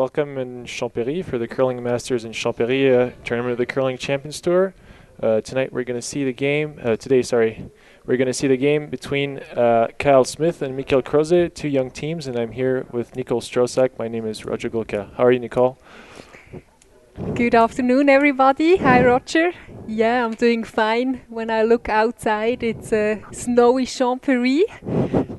welcome in Champéry for the Curling Masters in Champéry tournament of the Curling Champions Tour. Tonight we're going to see the game, we're going to see the game between Kyle Smith and Smith-Krause, two young teams, and I'm here with Nicole Strosak. My name is Roger Gulka. How are you, Nicole? Good afternoon, everybody. Hi, Roger. Yeah, I'm doing fine. When I look outside, it's a snowy Champéry.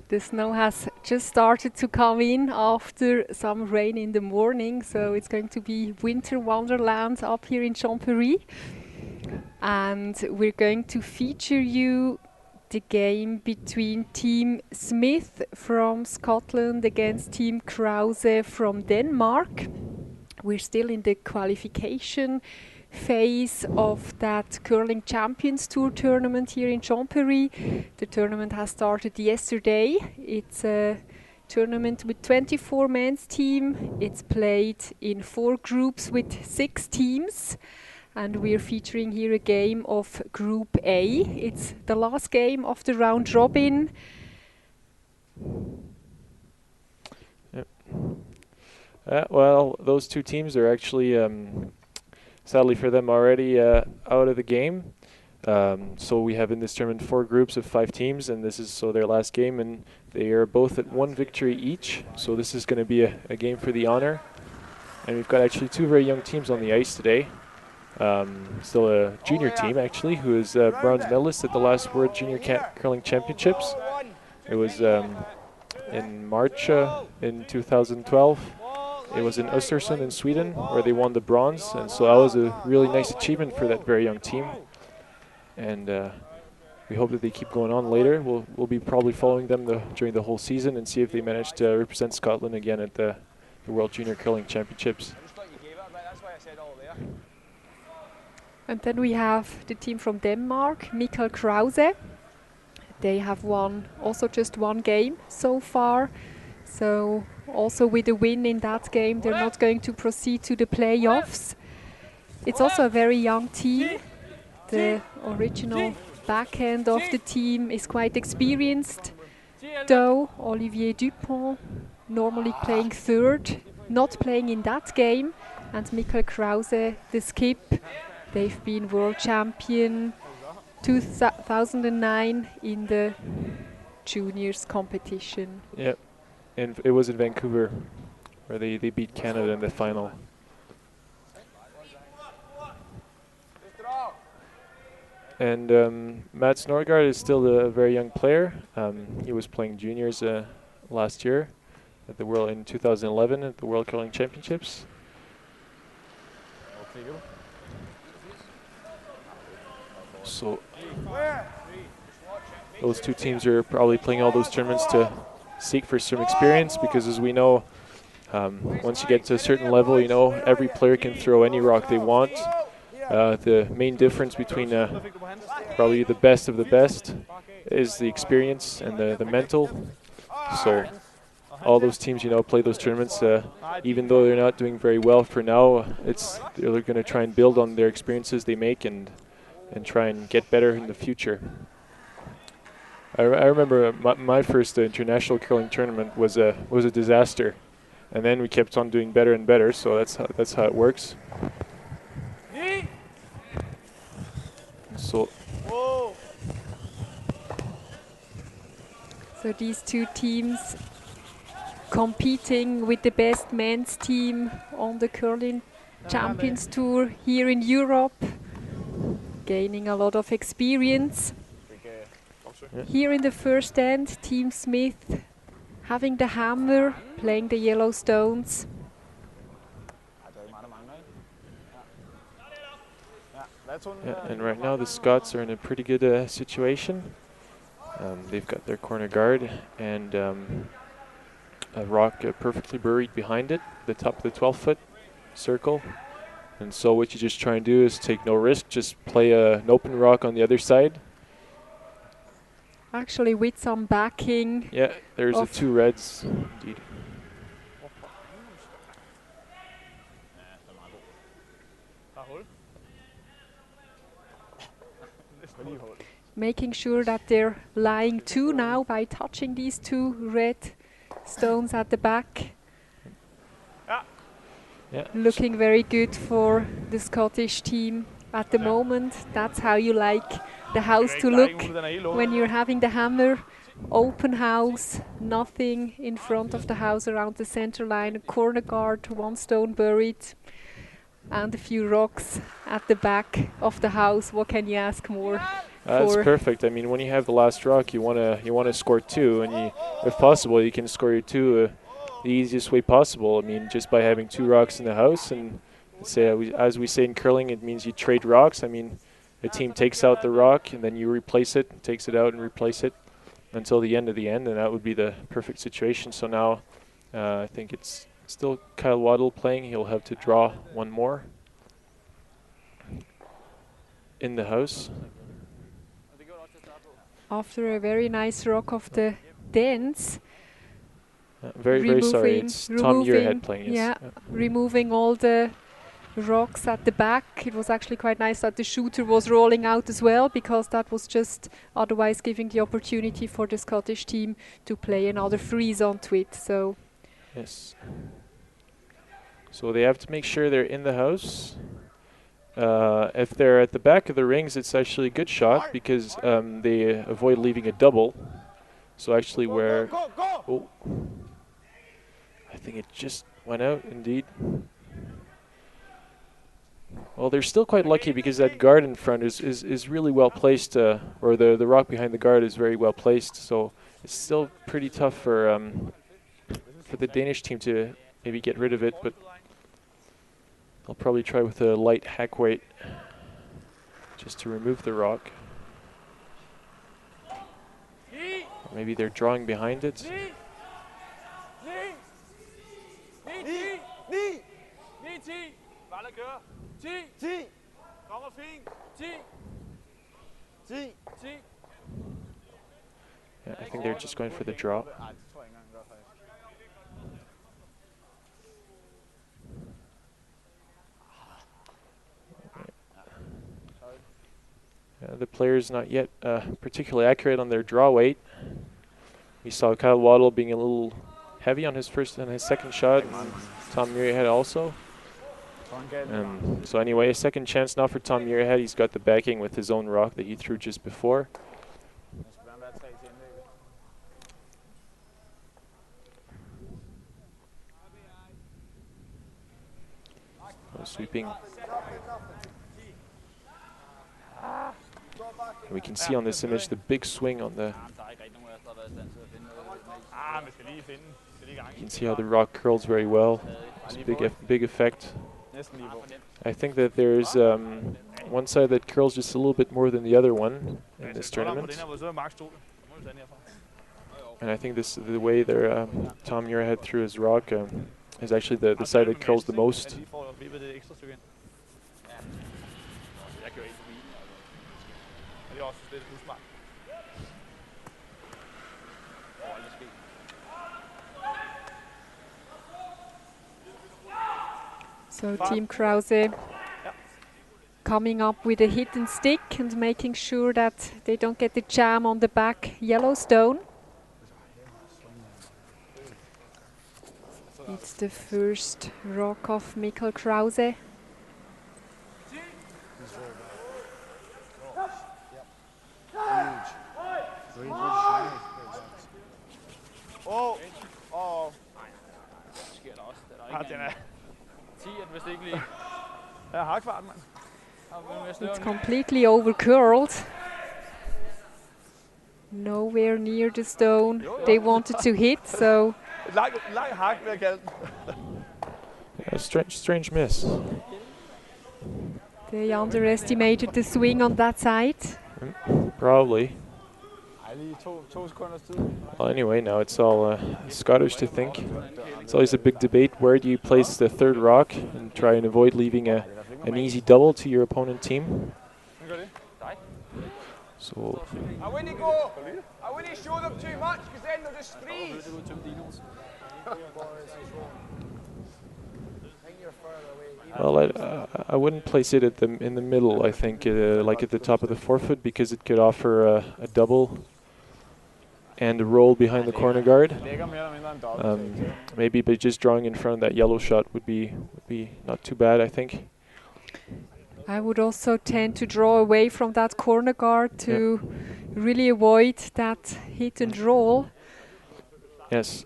The snow has just started to come in after some rain in the morning, so it's going to be winter wonderland up here in Champéry. And we're going to feature you the game between Team Smith from Scotland against Team Krause from Denmark. We're still in the qualification phase of that Curling Champions Tour tournament here in Champéry. The tournament has started yesterday. It's a tournament with 24 men's team. It's played in 4 groups with 6 teams. And we're featuring here a game of Group A. It's the last game of the round robin. Yep. Well, those two teams are actually, sadly for them, already out of the game. So we have in this tournament 4 groups of 5 teams, and this is their last game, and they are both at 1 victory each. So this is going to be a game for the honor. And we've got actually 2 very young teams on the ice today. Still a junior team, actually, who is bronze medalist at the last World Junior Curling Championships. It was in March in 2012. It was in Östersund in Sweden where they won the bronze, and so that was a really nice achievement for that very young team. And we hope that they keep going on later. We'll be probably following them during the whole season and see if they manage to represent Scotland again at the World Junior Curling Championships. And then we have the team from Denmark, Smith-Krause. They have won also just 1 game so far. So also with a win in that game, they're not going to proceed to the playoffs. It's also a very young team. The original backhand of the team is quite experienced, though Olivier Dupont, normally playing 3rd, not playing in that game. And Smith-Krause, the skip, they've been world champion 2009 in the juniors competition. Yep. And it was in Vancouver where they beat Canada in the final. And Mats Norgard is still a very young player. He was playing juniors last year at the World in 2011 at the World Curling Championships. So those 2 teams are probably playing all those tournaments to seek for some experience, because as we know, once you get to a certain level, every player can throw any rock they want. The main difference between probably the best of the best is the experience and the mental. So all those teams, play those tournaments, even though they're not doing very well for now, they're going to try and build on their experiences they make and try and get better in the future. I remember my first international curling tournament was a disaster, and then we kept on doing better and better. So that's how it works. So these 2 teams competing with the best men's team on the Curling Champions Tour here in Europe, gaining a lot of experience. Here in the first end, Team Smith having the hammer, playing the yellow stones. Yeah, and right now the Scots are in a pretty good situation. They've got their corner guard and a rock perfectly buried behind it, the top of the 12-foot circle. And so what you just try and do is take no risk, just play an open rock on the other side. Actually with some backing. Yeah, there's the 2 reds, indeed. Making sure that they're lying 2 now by touching these 2 red stones at the back. Yeah. looking very good for the Scottish team at the moment. That's how you like the house to look when you're having the hammer. Open house, nothing in front of the house around the center line, a corner guard, one stone buried, and a few rocks at the back of the house. What can you ask more? That's perfect. I mean, when you have the last rock, you wanna score two, and if possible, you can score your two the easiest way possible. I mean, just by having two rocks in the house, and as we say in curling, it means you trade rocks. I mean, a team takes out the rock, and then you replace it, takes it out and replace it until the end of the end, and that would be the perfect situation. So now, I think it's still Kyle Waddle playing. He'll have to draw one more in the house. After a very nice rock of the dance, very sorry, it's Tom Muirhead playing. Yes. Yeah, removing all the rocks at the back. It was actually quite nice that the shooter was rolling out as well, because that was just otherwise giving the opportunity for the Scottish team to play another freeze onto it. So yes. So they have to make sure they're in the house. If they're at the back of the rings, it's actually a good shot because they avoid leaving a double. So actually where... Oh, I think it just went out, indeed. Well, they're still quite lucky because that guard in front is really well placed, or the rock behind the guard is very well placed. So it's still pretty tough for the Danish team to maybe get rid of it, but I'll probably try with a light hack weight just to remove the rock. Or maybe they're drawing behind it. Yeah, I think they're just going for the draw. The player's not yet particularly accurate on their draw weight. We saw Kyle Waddle being a little heavy on his first and his second shot, and Tom Muirhead also. So anyway, a second chance now for Tom Muirhead. He's got the backing with his own rock that he threw just before. Sweeping. And we can see on this image the big swing on the... You can see how the rock curls very well. It's a big effect. I think that there's one side that curls just a little bit more than the other one in this tournament. And I think the way Tom Muirhead threw his rock is actually the side that curls the most. So Team Krause coming up with a hidden stick and making sure that they don't get the jam on the back yellow stone. It's the first rock of Mikkel Krause. It's completely over-curled. Nowhere near the stone they wanted to hit, so... A strange miss. They underestimated the swing on that side. Probably. Well, anyway, now it's all Scottish to think. It's always a big debate. Where do you place the third rock and try and avoid leaving an easy double to your opponent team? So. I wouldn't show them too much because then they'll just freeze. Well, I wouldn't place it in the middle. I think like at the top of the forefoot because it could offer a double. and a roll behind the corner guard. Maybe, but just drawing in front of that yellow shot would be not too bad, I think. I would also tend to draw away from that corner guard to really avoid that hit and roll. Yes.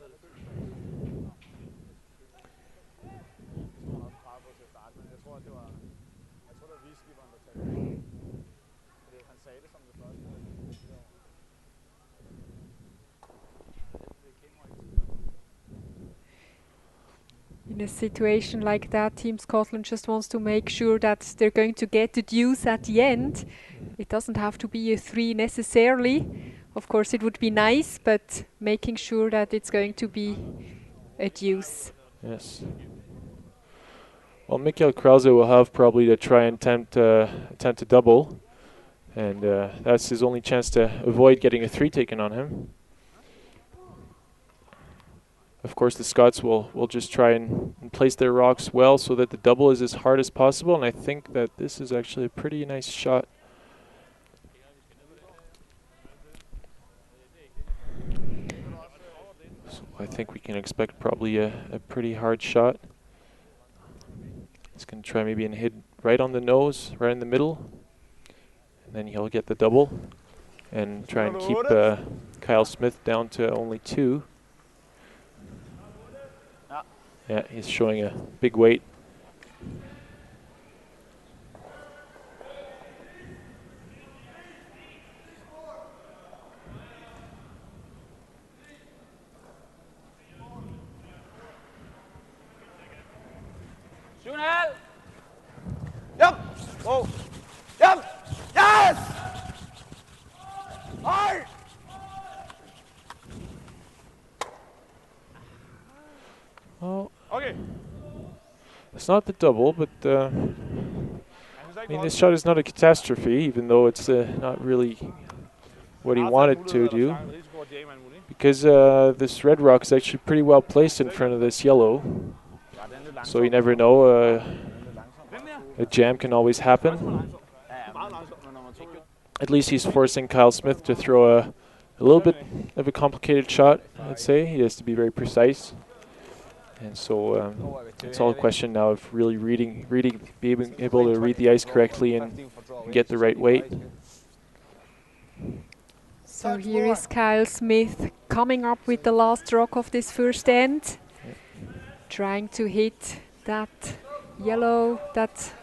In a situation like that, Team Scotland just wants to make sure that they're going to get the deuce at the end. It doesn't have to be a 3 necessarily. Of course, it would be nice, but making sure that it's going to be a deuce. Yes. Well, m.Krause will have probably to try and attempt a double, and that's his only chance to avoid getting a 3 taken on him. Of course, the Scots will just try and place their rocks well so that the double is as hard as possible, and I think that this is actually a pretty nice shot. So I think we can expect probably a pretty hard shot. He's going to try maybe and hit right on the nose, right in the middle, and then he'll get the double and try and keep Kyle Smith down to only 2. Yeah, he's showing a big weight. Yep. Whoa. Yep. Yes. Hard. Oh. Okay. It's not the double, but I mean, this shot is not a catastrophe, even though it's not really what he wanted to do, because this red rock is actually pretty well placed in front of this yellow, so you never know. A jam can always happen. At least he's forcing Kyle Smith to throw a little bit of a complicated shot, I'd say. He has to be very precise. And so it's all a question now of really being able to read the ice correctly and get the right weight. So here is Kyle Smith coming up with the last rock of this first end, trying to hit that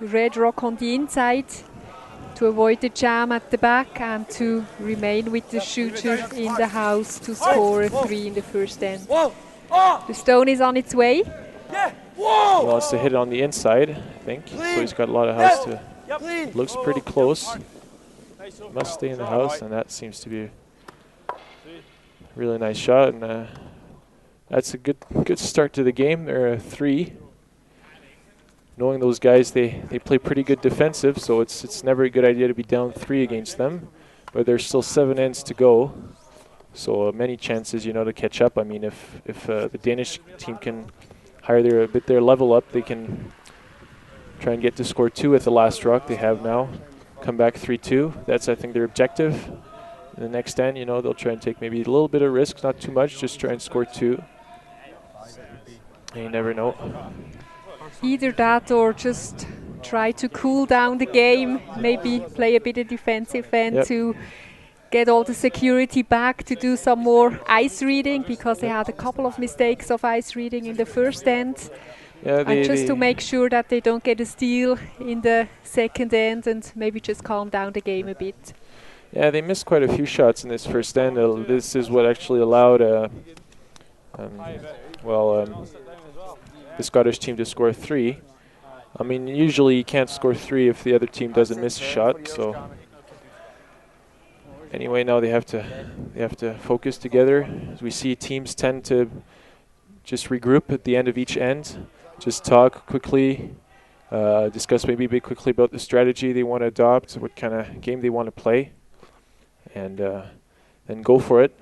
red rock on the inside to avoid the jam at the back and to remain with the shooter in the house to score a 3 in the first end. The stone is on its way. He wants to hit it on the inside, I think. So he's got a lot of house to. Looks pretty close. Must stay in the house, and that seems to be a really nice shot. And that's a good start to the game. They're a 3. Knowing those guys, they play pretty good defensive, so it's never a good idea to be down 3 against them. But there's still 7 ends to go. So many chances, to catch up. I mean, if the Danish team can hire their level up, they can try and get to score 2 at the last rock they have now. Come back 3-2. That's, I think, their objective. In the next end, they'll try and take maybe a little bit of risk, not too much, just try and score 2. And you never know. Either that or just try to cool down the game, maybe play a bit of defensive end to get all the security back, to do some more ice reading, because they had a couple of mistakes of ice reading in the first end. And just to make sure that they don't get a steal in the second end and maybe just calm down the game a bit. Yeah, they missed quite a few shots in this first end. This is what actually allowed the Scottish team to score 3. I mean, usually you can't score 3 if the other team doesn't miss a shot. So anyway, now they have to focus together. As we see, teams tend to just regroup at the end of each end, just talk quickly, discuss maybe a bit quickly about the strategy they want to adopt, what kind of game they want to play, and then go for it.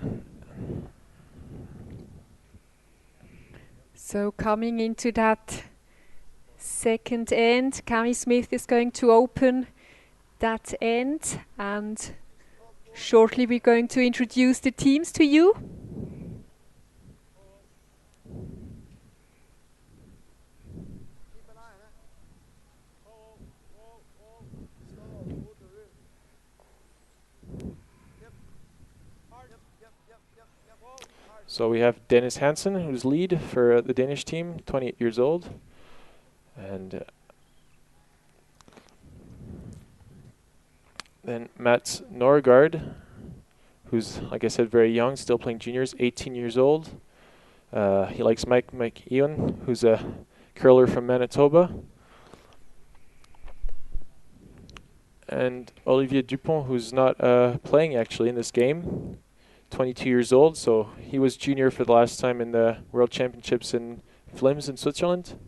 So coming into that second end, Cammy Smith is going to open that end and Shortly we're going to introduce the teams to you. So we have Dennis Hansen, who's lead for the Danish team, 28 years old. And then Mats Norgard, who's, like I said, very young, still playing juniors, 18 years old. He likes Mike Ewan, who's a curler from Manitoba. And Olivier Dupont, who's not playing actually in this game, 22 years old. So he was junior for the last time in the World Championships in Flims in Switzerland.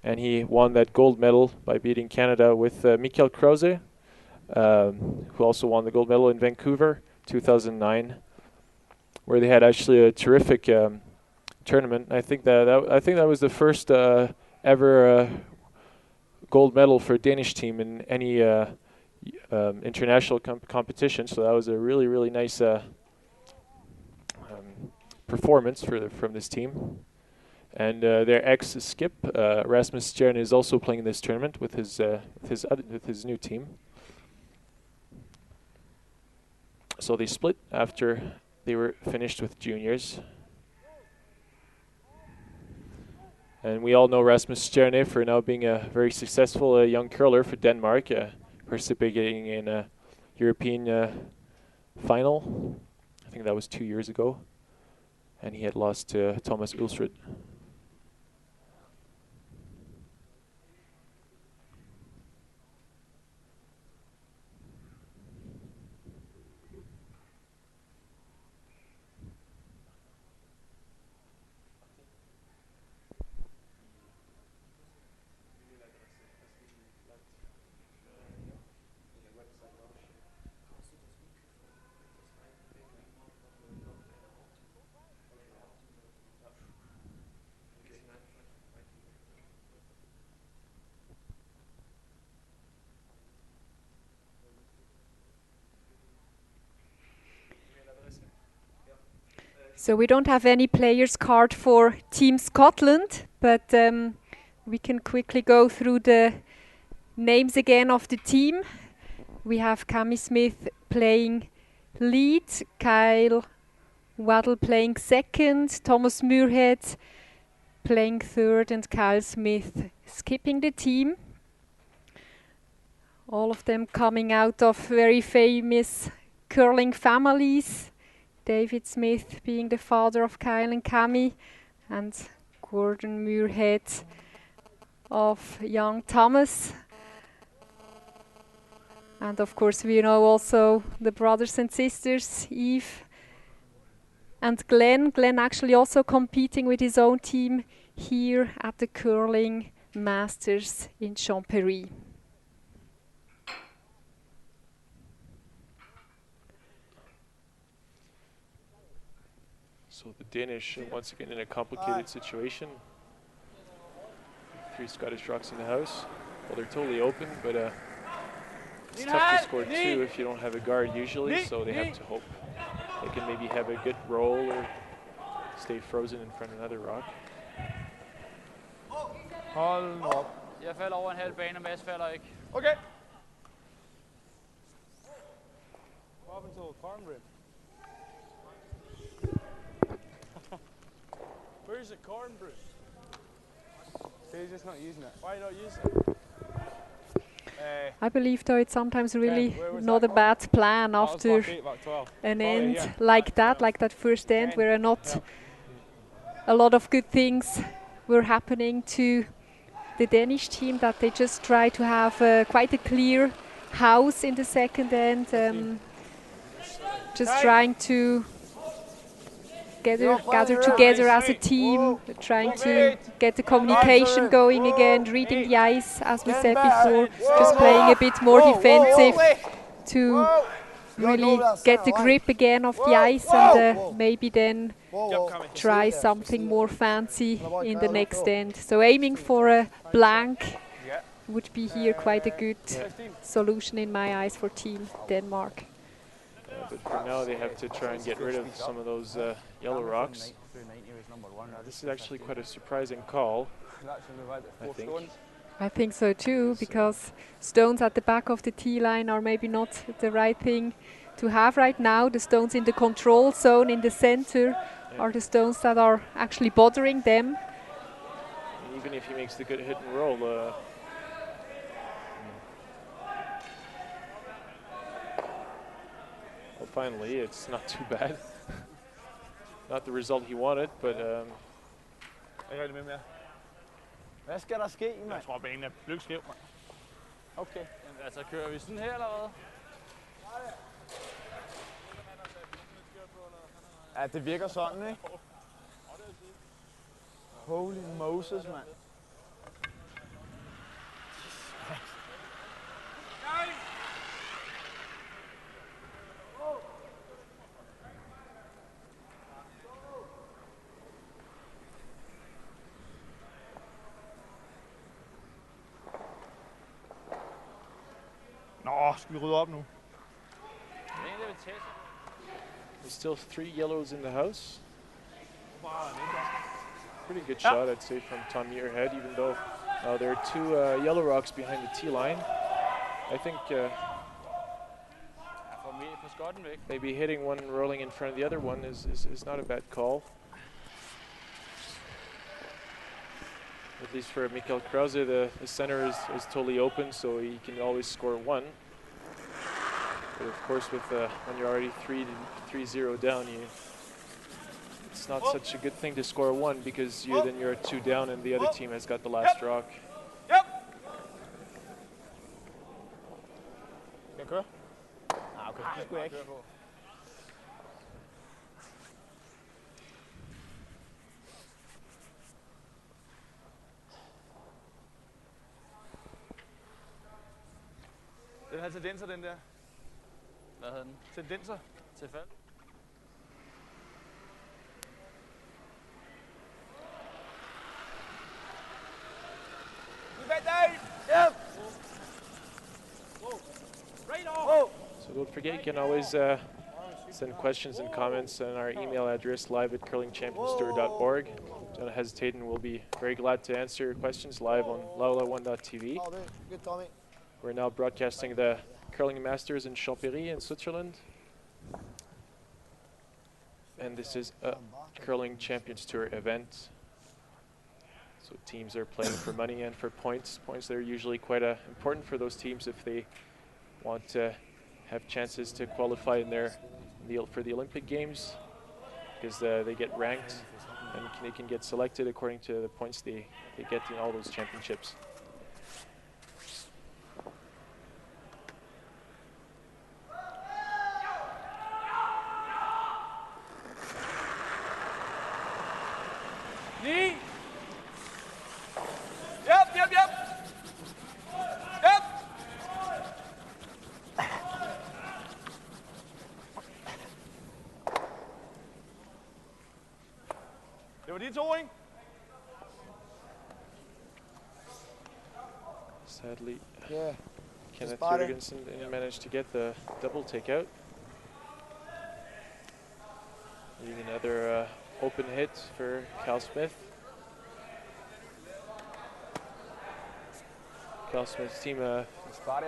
And he won that gold medal by beating Canada with M.Krause, who also won the gold medal in Vancouver, 2009, where they had actually a terrific tournament. I think that was the first ever gold medal for a Danish team in any international competition. So that was a really nice performance from this team. And their ex-skip Rasmus Stjerne is also playing in this tournament with his new team. So they split after they were finished with juniors. And we all know Rasmus Stjerne for now being a very successful young curler for Denmark, participating in a European final. I think that was 2 years ago. And he had lost to Thomas Ulsrud. So we don't have any players card for Team Scotland, but we can quickly go through the names again of the team. We have Cami Smith playing lead, Kyle Waddle playing second, Thomas Muirhead playing third, and Kyle Smith skipping the team. All of them coming out of very famous curling families. David Smith being the father of Kyle and Cami, and Gordon Muirhead of young Thomas. And of course we know also the brothers and sisters, Eve and Glenn. Glenn actually also competing with his own team here at the Curling Masters in Champéry. So the Danish, once again, in a complicated situation. 3 Scottish rocks in the house. Well, they're totally open, but it's tough to score 2 if you don't have a guard usually, so they have to hope they can maybe have a good roll or stay frozen in front of another rock. Hold nu op. Jeg falder over en halv bane, og Mads falder ikke. Okay. Up until the cornbread. Where's the cornbread? He's just not using it. Why are you not using it? I believe though it's sometimes really not a bad plan after an end like that first end where not a lot of good things were happening to the Danish team, that they just try to have quite a clear house in the second end, just trying to gather together as a team, trying to get the communication going again, reading the ice, as we said before, just playing a bit more defensive to really get the grip again of the ice, and maybe then try something more fancy in the next end. So aiming for a blank would be here quite a good solution in my eyes for Team Denmark. But for now, they have to try and get rid of some of those yellow rocks. This is actually quite a surprising call, I think. I think so too, because stones at the back of the tee line are maybe not the right thing to have right now. The stones in the control zone in the center are the stones that are actually bothering them. And even if he makes the good hit and roll, well, finally, it's not too bad. Not the result he wanted, but Hvad skal der ske, mand? Jeg tror, banen er blødskæv, mand. Okay. Jamen, altså, kører vi sådan her, eller hvad? Ja, det virker sådan, ikke? Holy Moses, mand. Nå, skal vi rydde op nu? there's still 3 yellows in the house. Pretty good shot, I'd say, from Tom Muirhead, even though there are 2 yellow rocks behind the tee line. I think maybe hitting one and rolling in front of the other one is not a bad call. At least for M.Krause, the center is totally open, so he can always score 1. But of course, with when you're already 3-0 down, it's not such a good thing to score 1, because then you're 2 down and the other team has got the last rock. Skal jeg køre? Ah, okay. Det skulle jeg ikke. Den har tendenser, den der. Hvad hedder den? Tendenser. Til fald. So don't forget, you can always send questions and comments on our email address, live@curlingchampionstour.org. Don't hesitate, and we'll be very glad to answer your questions live on laula1.tv. We're now broadcasting the Curling Masters in Champéry in Switzerland. And this is a Curling Champions Tour event. So teams are playing for money and for points. Points that are usually quite important for those teams if they want to have chances to qualify for the Olympic Games, because they get ranked and they can get selected according to the points they get in all those championships. Det var de 2, ikke? Sadly, Yeah. Kenneth spotted. Jurgensen didn't manage to get the double takeout. Needing another open hit for Cal Smith. Cal Smith's team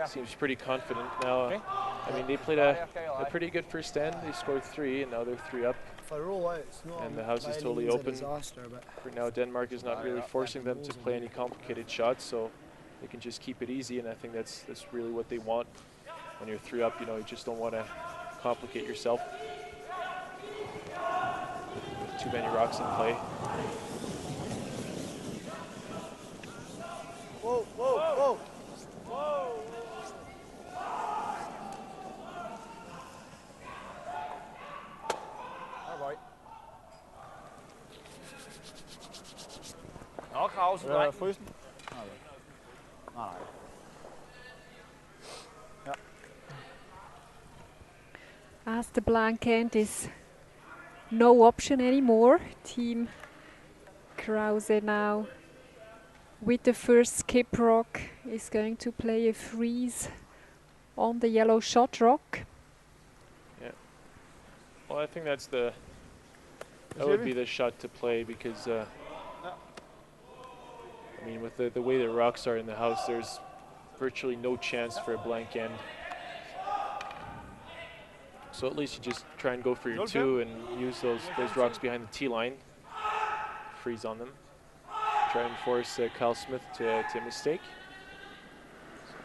seems pretty confident now. Okay. I mean, they played a pretty good first stand. They scored 3, and now they're 3 up. If I roll out, it's not And the house is by any totally means a open. disaster, but For now, Denmark is not really forcing them to play any complicated shots, so they can just keep it easy, and I think that's really what they want. When you're 3 up, you just don't want to complicate yourself. With too many rocks in play. Whoa, whoa, whoa. Nå, Krause, Er dreng. der frysen? Nej. As the blank end is no option anymore, Team Krause now with the first skip rock is going to play a freeze on the yellow shot rock. Yeah, Well, I think that's that would be the shot to play because, I mean, with the way the rocks are in the house, there's virtually no chance for a blank end. So at least you just try and go for your 2 and use those rocks behind the tee line. Freeze on them. Try and force Kyle Smith to a mistake. So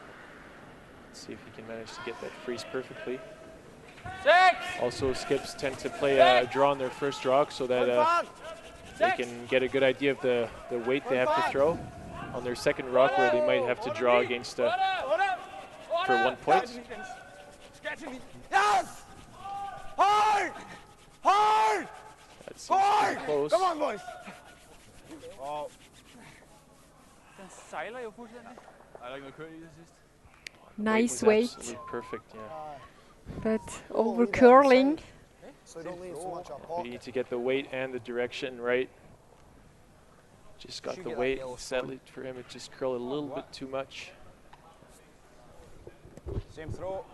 let's see if he can manage to get that freeze perfectly. 6! Also, skips tend to play a draw on their first rock so that they can get a good idea of the weight they have to throw on their second rock, where they might have to draw against for 1 point. Yes! Hard! Hard! That seems pretty close. Come on, boys! Den sejler jo fuldstændig. Er der ikke noget kørt i det sidste? Nice Was weight, absolutely perfect, yeah. but over curling. So you don't leave so much up You pocket. need to get the weight and the direction right. Just got the weight. Sadly for him, it just curled a little bit too much. Same throw.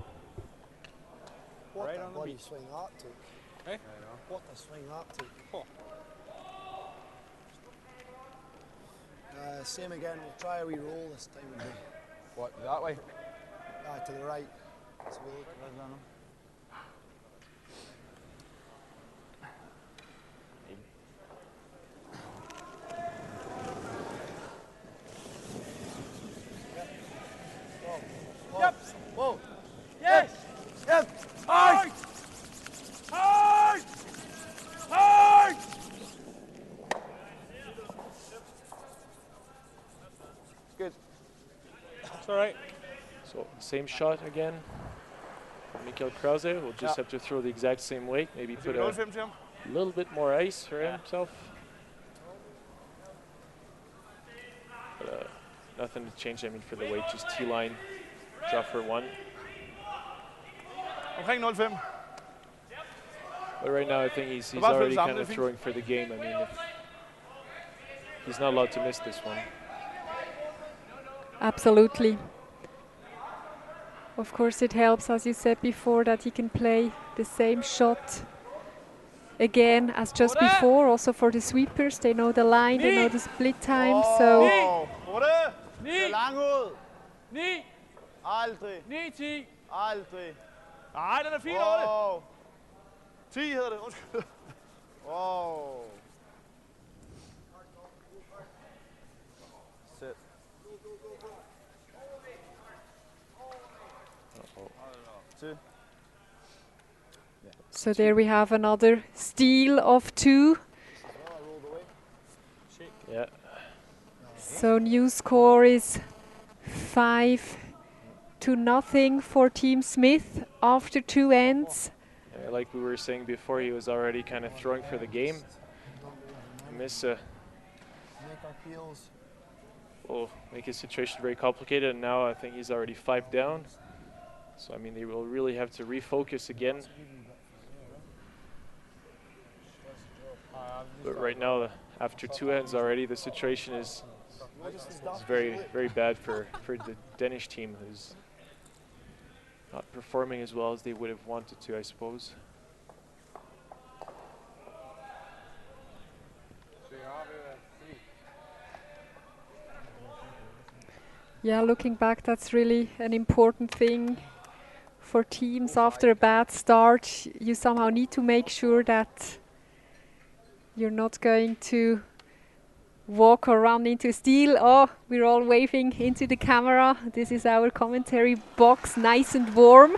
What Right the on the bloody beat. swing that took. Hey? What the swing that took. Same again, we'll try a wee roll this time. What, that way? To the right. So we'll look Yep! Whoa! Yes! Yep! Hard! Hard! Hard! It's good. It's all right. So same shot again. M.Krause will just have to throw the exact same weight. Maybe put a 05 til ham. little bit more ice for himself. But, nothing to change. I mean, for the weight, just T-line, draw for 1. Omkring 05. But right now, I think he's Bare already spil sammen, kind det of er fint. throwing for the game. I mean, he's not allowed to miss this one. Absolutely. Of course, it helps, as you said before, that he can play the same shot again as just before. Also for the sweepers, they know the line, they know the split time. So Otte! 9! Det er lang ud. 9! Aldrig. 9, 10! Aldrig. Nej, den er fin, Otte. Wow. 10 hedder det. Undskyld. Wow. Sæt. Til. so there we have another steal of 2. Yeah. So new score is 5-0 for Team Smith after 2 ends. Yeah, like we were saying before, he was already kind of throwing for the game. Miss make our peels. will make his situation very complicated, and now I think he's already 5 down. So I mean, they will really have to refocus again. But right now, after 2 ends already, the situation is very, very bad for the Danish team, who's not performing as well as they would have wanted to, I suppose. Yeah, looking back, that's really an important thing for teams. After a bad start, you somehow need to make sure that you're not going to walk or run into steel. Oh, we're all waving into the camera. This is our commentary box, nice and warm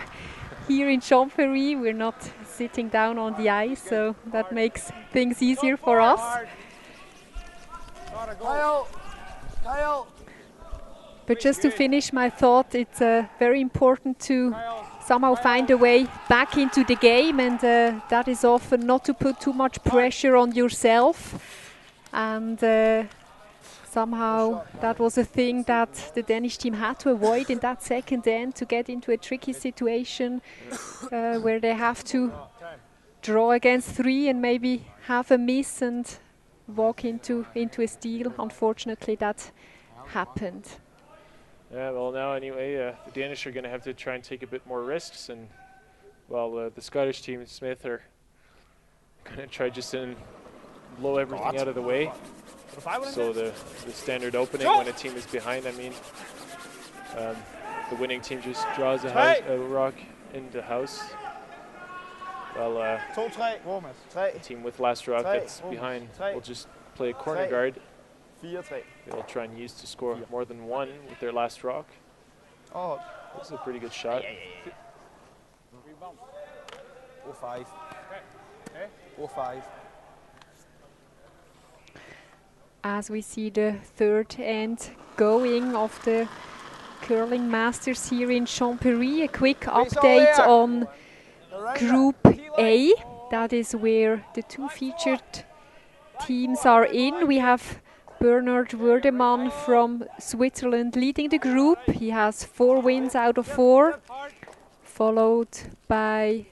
here in Champéry. We're not sitting down on the ice, so that makes things easier for us. Kyle! Kyle! But just to finish my thought, it's very important to somehow find a way back into the game, and that is often not to put too much pressure on yourself. And somehow that was a thing that the Danish team had to avoid in that second end, to get into a tricky situation where they have to draw against 3 and maybe have a miss and walk into a steal. Unfortunately, that happened. Yeah, well now anyway, the Danish are going to have to try and take a bit more risks, and well, the Scottish team, Smith, are Gonna try just to blow everything out of the way. So the standard opening when a team is behind, I mean, the winning team just draws a rock into house. Well, the team with last rock that's behind will just play a corner guard. They'll try and use to score more than one with their last rock. Oh, that's a pretty good shot. 4-5. 4-5. As we see the third end going of the curling masters here in Champéry, a quick update on Group A. That is where the two featured teams are in. We have Bernard Werdemann from Switzerland leading the group. He has 4 wins out of 4, followed by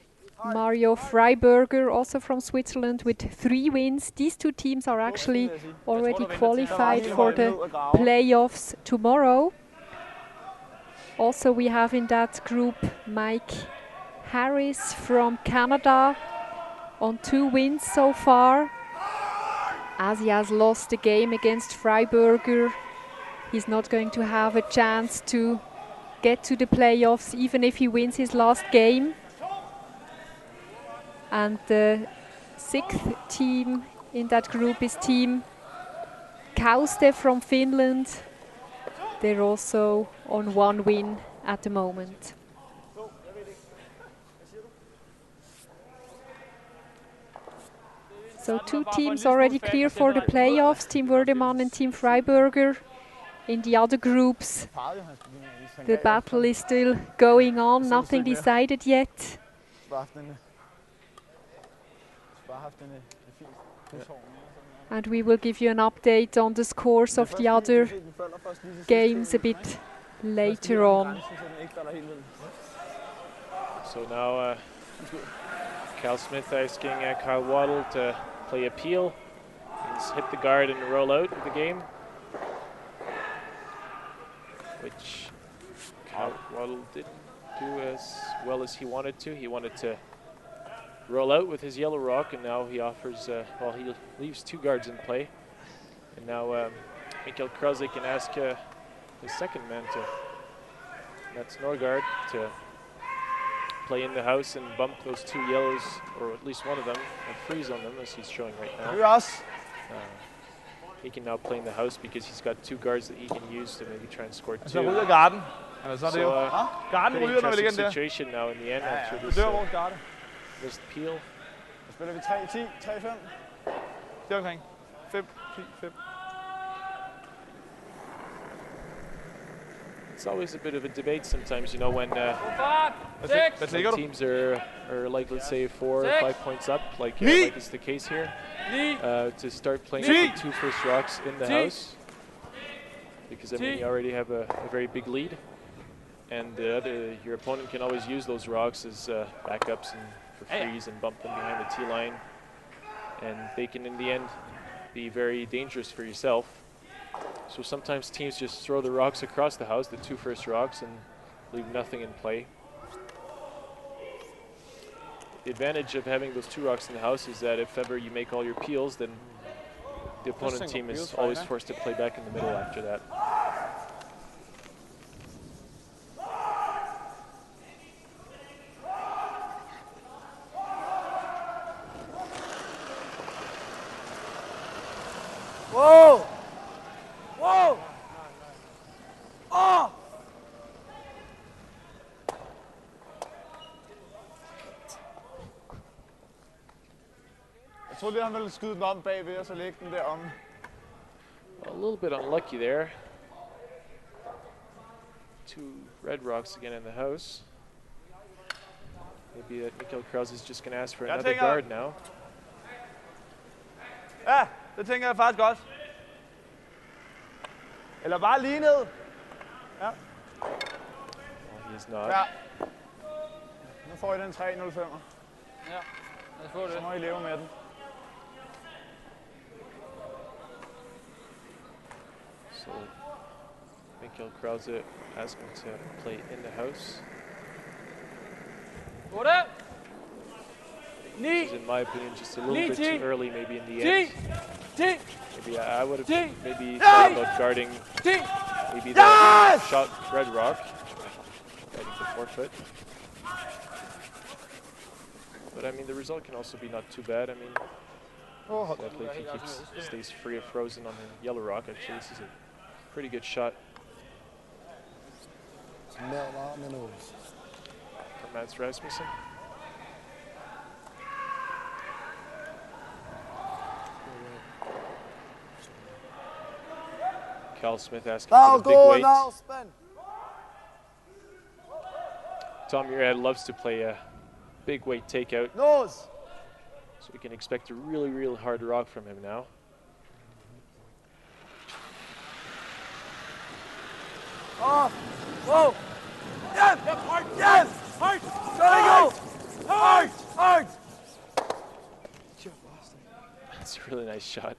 Mario Freiberger, also from Switzerland, with 3 wins. These two teams are actually already qualified for the playoffs tomorrow. Also, we have in that group Mike Harris from Canada on 2 wins so far. As he has lost the game against Freiberger, he's not going to have a chance to get to the playoffs, even if he wins his last game. And the 6th team in that group is Team Kauste from Finland. They're also on 1 win at the moment. So 2 teams already clear for the playoffs, Team Werdemann and Team Freiberger. In the other groups, the battle is still going on, nothing decided yet. And we will give you an update on the scores of the other games a bit later on. So now Cal Smith asking Kyle Waddle to play a peel. He's hit the guard and roll out of the game, which Kyle Waddle didn't do as well as he wanted to. He wanted to roll out with his yellow rock, and now he offers, well, he leaves 2 guards in play. And now M.Krause can ask the second man to, that's Norgard, to play in the house and bump those 2 yellows, or at least one of them, and freeze on them, as he's showing right now. He can now play in the house because he's got 2 guards that he can use to maybe try and score 2. So pretty interesting situation now in the end after this peel. Spiller vi 3-10, 3-5. Det er omkring 5-10-5. It's always a bit of a debate sometimes, you know, when teams are like, let's say, 4 or 5 points up, like is the case here, to start playing with the 2 first rocks in the house, because I mean you already have a very big lead, and your opponent can always use those rocks as backups and for freeze and bump them behind the tee line, and they can in the end be very dangerous for yourself. So sometimes teams just throw the rocks across the house, the 2 first rocks, and leave nothing in play. The advantage of having those 2 rocks in the house is that if ever you make all your peels, then the opponent team is always forced to play back in the middle after that. Whoa! Whoa! Oh! Jeg tror lige, han ville skyde den om bagved, og så lægge den der om. A little bit unlucky there. 2 red rocks again in the house. Maybe M.Krause is just going to ask for another guard now. Ja, det tænker jeg faktisk godt. Eller bare lige ned. Ja. Well, he is not. Ja. Nu får I den 3-0-5'er. Ja, lad os få det. Så må I leve med den. So M.Krause asking to play in the house. Gå der! Which is, in my opinion, just a little bit too early maybe in the end. Maybe I would have maybe thought about guarding maybe the shot red rock, guarding the forefoot. But I mean, the result can also be not too bad. I mean, definitely if he stays free of frozen on the yellow rock, actually this is a pretty good shot. Melt out in the nose. From Mats Rasmussen. Cal Smith asking for the big weight. Now spin. Tom Muirhead loves to play a big weight takeout. Nose. So we can expect a really, really hard rock from him now. Off. Whoa. Yes. Hard. Yes. Hard. Go. Hard. Hard. That's a really nice shot.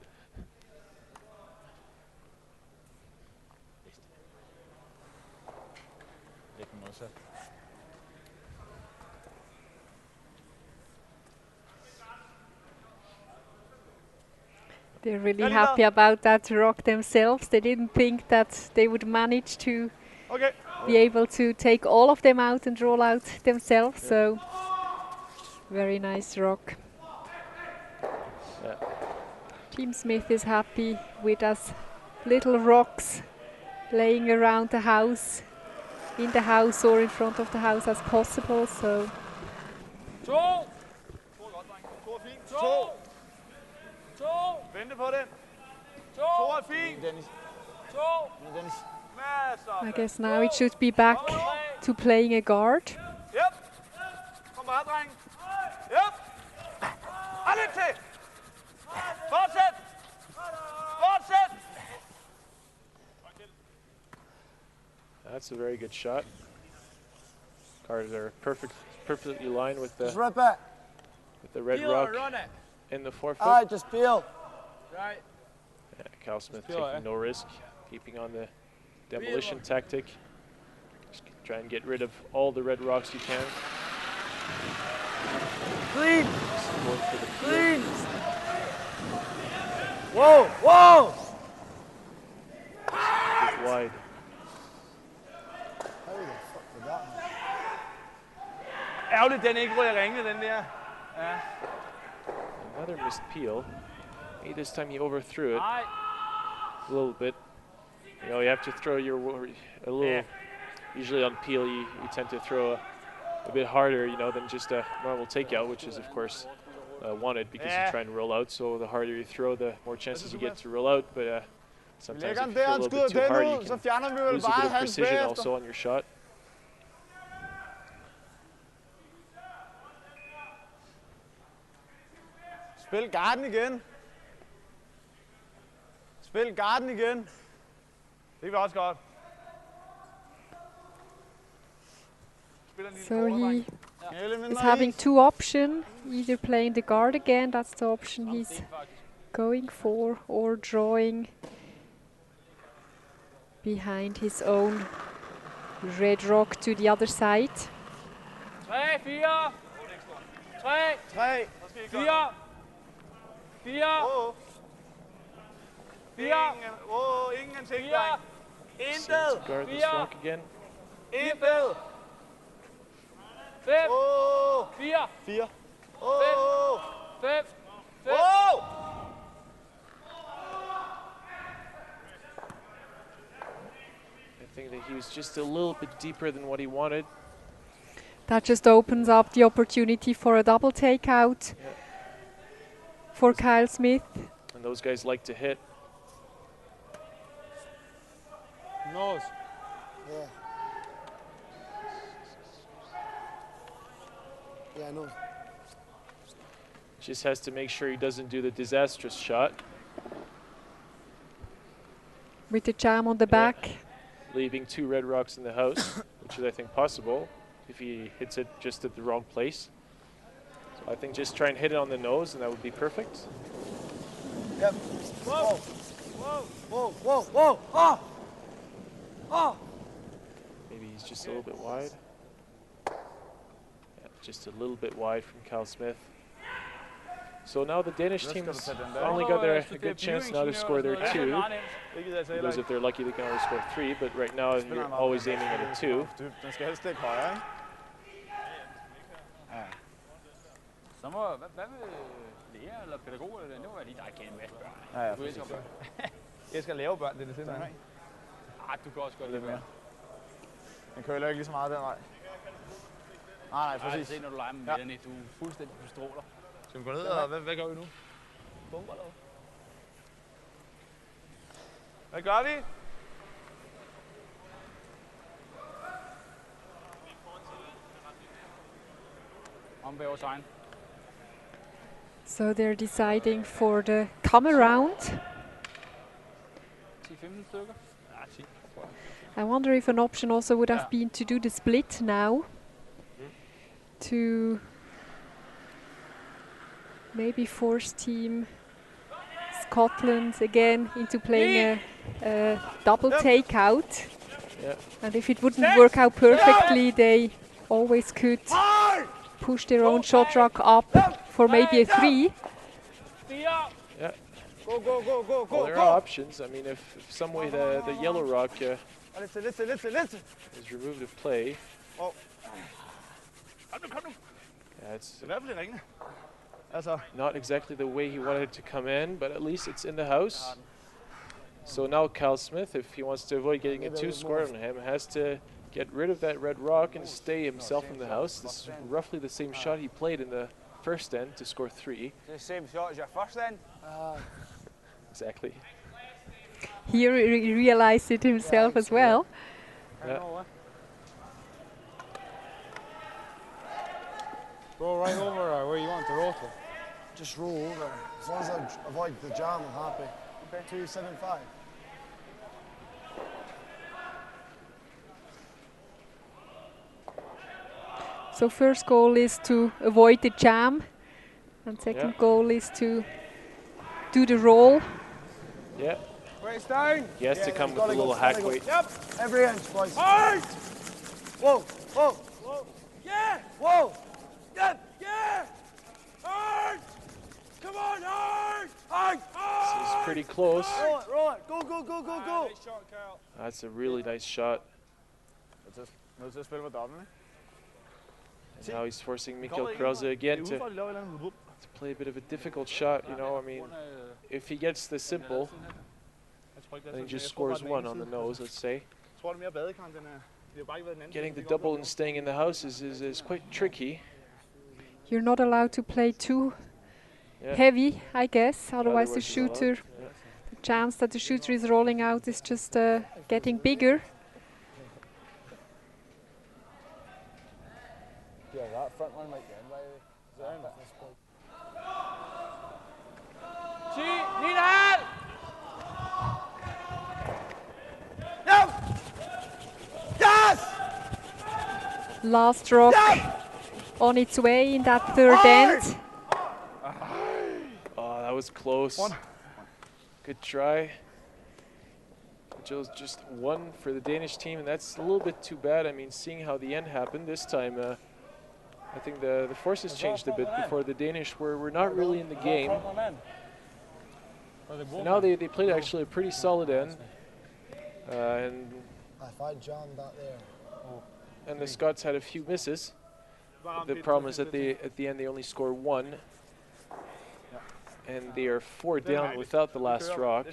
They're really happy about that rock themselves. They didn't think that they would manage to be able to take all of them out and roll out themselves. So, very nice rock. Yeah. Team Smith is happy with us little rocks laying around the house, in the house or in front of the house as possible. So. Vente på den. Er fint. Dennis. Dennis. I guess now it should be back to playing a guard. Yep. Kom bare, dreng. Yep. Og lidt til. Fortsæt. Fortsæt. That's a very good shot. Cards are perfectly aligned with the red rock in the forefoot. All right, just peel. Right. Yeah, Cal Smith taking no risk, keeping on the demolition tactic. Just try and get rid of all the red rocks you can. Clean. Going for the Clean. Whoa, whoa. Get wide. How the fuck did that happen? Ærgerligt, den ikke ryger ringene, den der. Ja. Another missed peel. Maybe this time he overthrew it a little bit. You know, you have to throw a little. Usually on peel, you tend to throw a bit harder, you know, than just a normal takeout, which is of course wanted because you try and roll out. So the harder you throw, the more chances you get to roll out. But sometimes if you throw a little bit too hard, you can lose a bit of precision also on your shot. Spil garden igen. Spil garden igen. Det var også godt. So he is having two options, either playing the guard again, that's the option he's going for, or drawing behind his own red rock to the other side. 3, 4. 3. 4. 4. 4. Ingenting. Intet. Guard this rock again. Intet. 5. 4. 4. 5. 5. I think that he was just a little bit deeper than what he wanted. That just opens up the opportunity for a double takeout for Kyle Smith. And those guys like to hit. Nose. Yeah. Yeah, nose. Just has to make sure he doesn't do the disastrous shot. With the jam on the back. Leaving 2 red rocks in the house, which is, I think, possible if he hits it just at the wrong place. So I think just try and hit it on the nose, and that would be perfect. Yep. Whoa. Whoa. Whoa. Whoa. Whoa. Oh. Oh. Maybe he's just a little bit wide. Yeah, just a little bit wide from Cal Smith. So now the Danish team's finally got a good chance now to score their 2. Det gider jeg så heller Because if ikke. they're lucky, they can always score 3. But right now, you're always aiming at a 2. Den skal helst ikke højere, ikke? Ja. Så må, hvad med lærer eller pædagog eller det? Det må være de, der kender med børn. Ja, ja, præcis. Jeg skal lave børn, det er det simpelthen, ikke? Du kan også godt Lidt mere. Den køler ikke lige så meget den vej. Nej, præcis. Se, når du leger med midterne, du er fuldstændig på stråler. Skal vi gå ned, og hvad gør vi nu? Bomber eller hvad gør vi? Om bag vores egen. So they're deciding for the come around. 10-15 stykker? Ja, 10. I wonder if an option also would have been to do the split now. To maybe force team Scotland again into playing a double takeout. Yeah. And if it wouldn't work out perfectly, they always could push their own shot rock up for maybe a 3. Yeah. Go, go, go, go, go, Well, there are options. I mean, if some way the yellow rock Let's. is removed of play. Oh. Kom nu. Yeah, it's Det er i hvert fald ringende. Altså. not exactly the way he wanted it to come in, but at least it's in the house. So now Cal Smith, if he wants to avoid getting a 2 score on him, has to get rid of that red rock and stay himself in the house. This is roughly the same shot he played in the first end to score 3. The same shot as your first then? Exactly. He realized it himself as well. Yeah. Roll right over where you want to roll to. Just roll over. As long as I avoid the jam, I'm happy. 275. So first goal is to avoid the jam, and second goal is to do the roll. Yeah. Weights down. He has to come with a little hack weight. Yep. Every inch, boys. Hard. Whoa, whoa, Whoa. Yeah. whoa. Yeah. Yeah. Hard. Come on, hard. Hard. This is pretty close. Roll it. Go, go, go, go, go. Nice shot, Carl. That's a really nice shot. Nødt til at spille på dobbelt, ikke? And now he's forcing m.champery again to play a bit of a difficult shot. You know, I mean, if he gets the simple, then he just scores 1 on the nose, let's say. Getting the double and staying in the house is quite tricky. You're not allowed to play too heavy, I guess. Otherwise, the it's allowed. shooter, the chance that the shooter is rolling out is just getting bigger. Yeah, that front one might be in by Need help. No. Yes. Last rock on its way in that third end. Oh, that was close. Good try. Just 1 for the Danish team, and that's a little bit too bad. I mean, seeing how the end happened this time, I think the forces changed a bit. Before the Danish were not really in the game. And now they played actually a pretty solid end. And I find John back there. the Scots had a few misses. The problem is that at the end they only score 1. And they are 4 down without the last rock.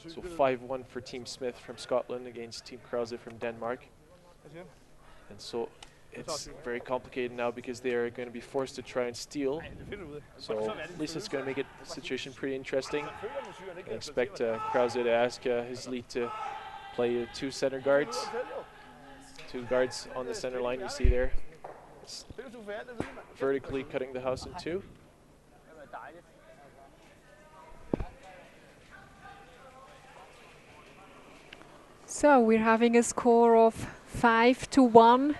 So 5-1 for Team Smith from Scotland against Team Krause from Denmark. And so it's very complicated now because they are going to be forced to try and steal. So at least it's going to make the situation pretty interesting. I expect Krause to ask his lead to play 2 center guards. 2 guards on the center line you see there. It's vertically cutting the house in 2. So we're having a score of 5-1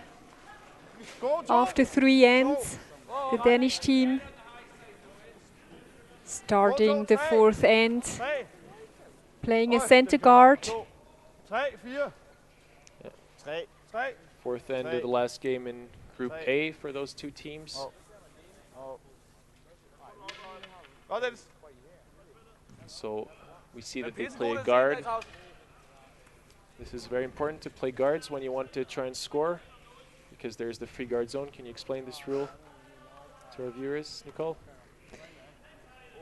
after 3 ends. The Danish team starting the 4th end, playing a center guard. 4th end of the last game in Group A for those 2 teams. Godt, Dennis. So we see that they Petersen, play god a at se guard. dig, Claus. This is very important to play guards when you want to try and score, because there's the free guard zone. Can you explain this rule to our viewers, Nicole?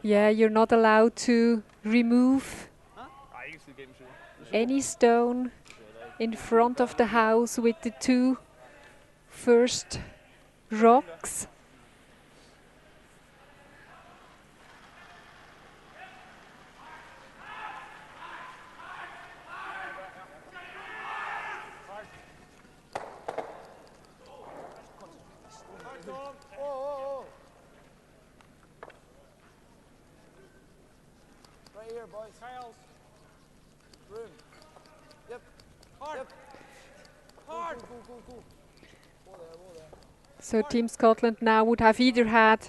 Yeah, you're not allowed to remove Nej, ikke skide gennem syv. any stone in front of the house with the 2 first rocks. Right here, boys. Room. Yep. Hard. Yep. Hard. Go. So Team Scotland now would have either had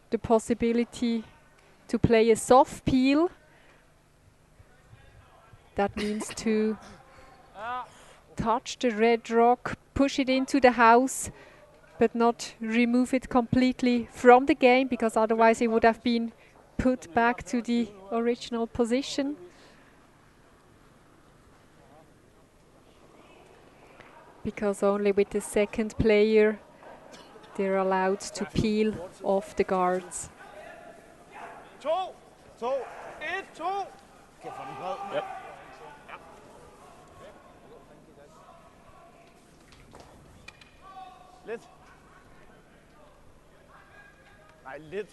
the possibility to play a soft peel. That means to touch the red rock, push it into the house, but not remove it completely from the game, because otherwise it would have been put back to the original position. Because only with the second player they're allowed to peel off the guards. 2, 2, 1, 2. Kæft, hvor er den bred. Yep. Lidt. Nej, lidt.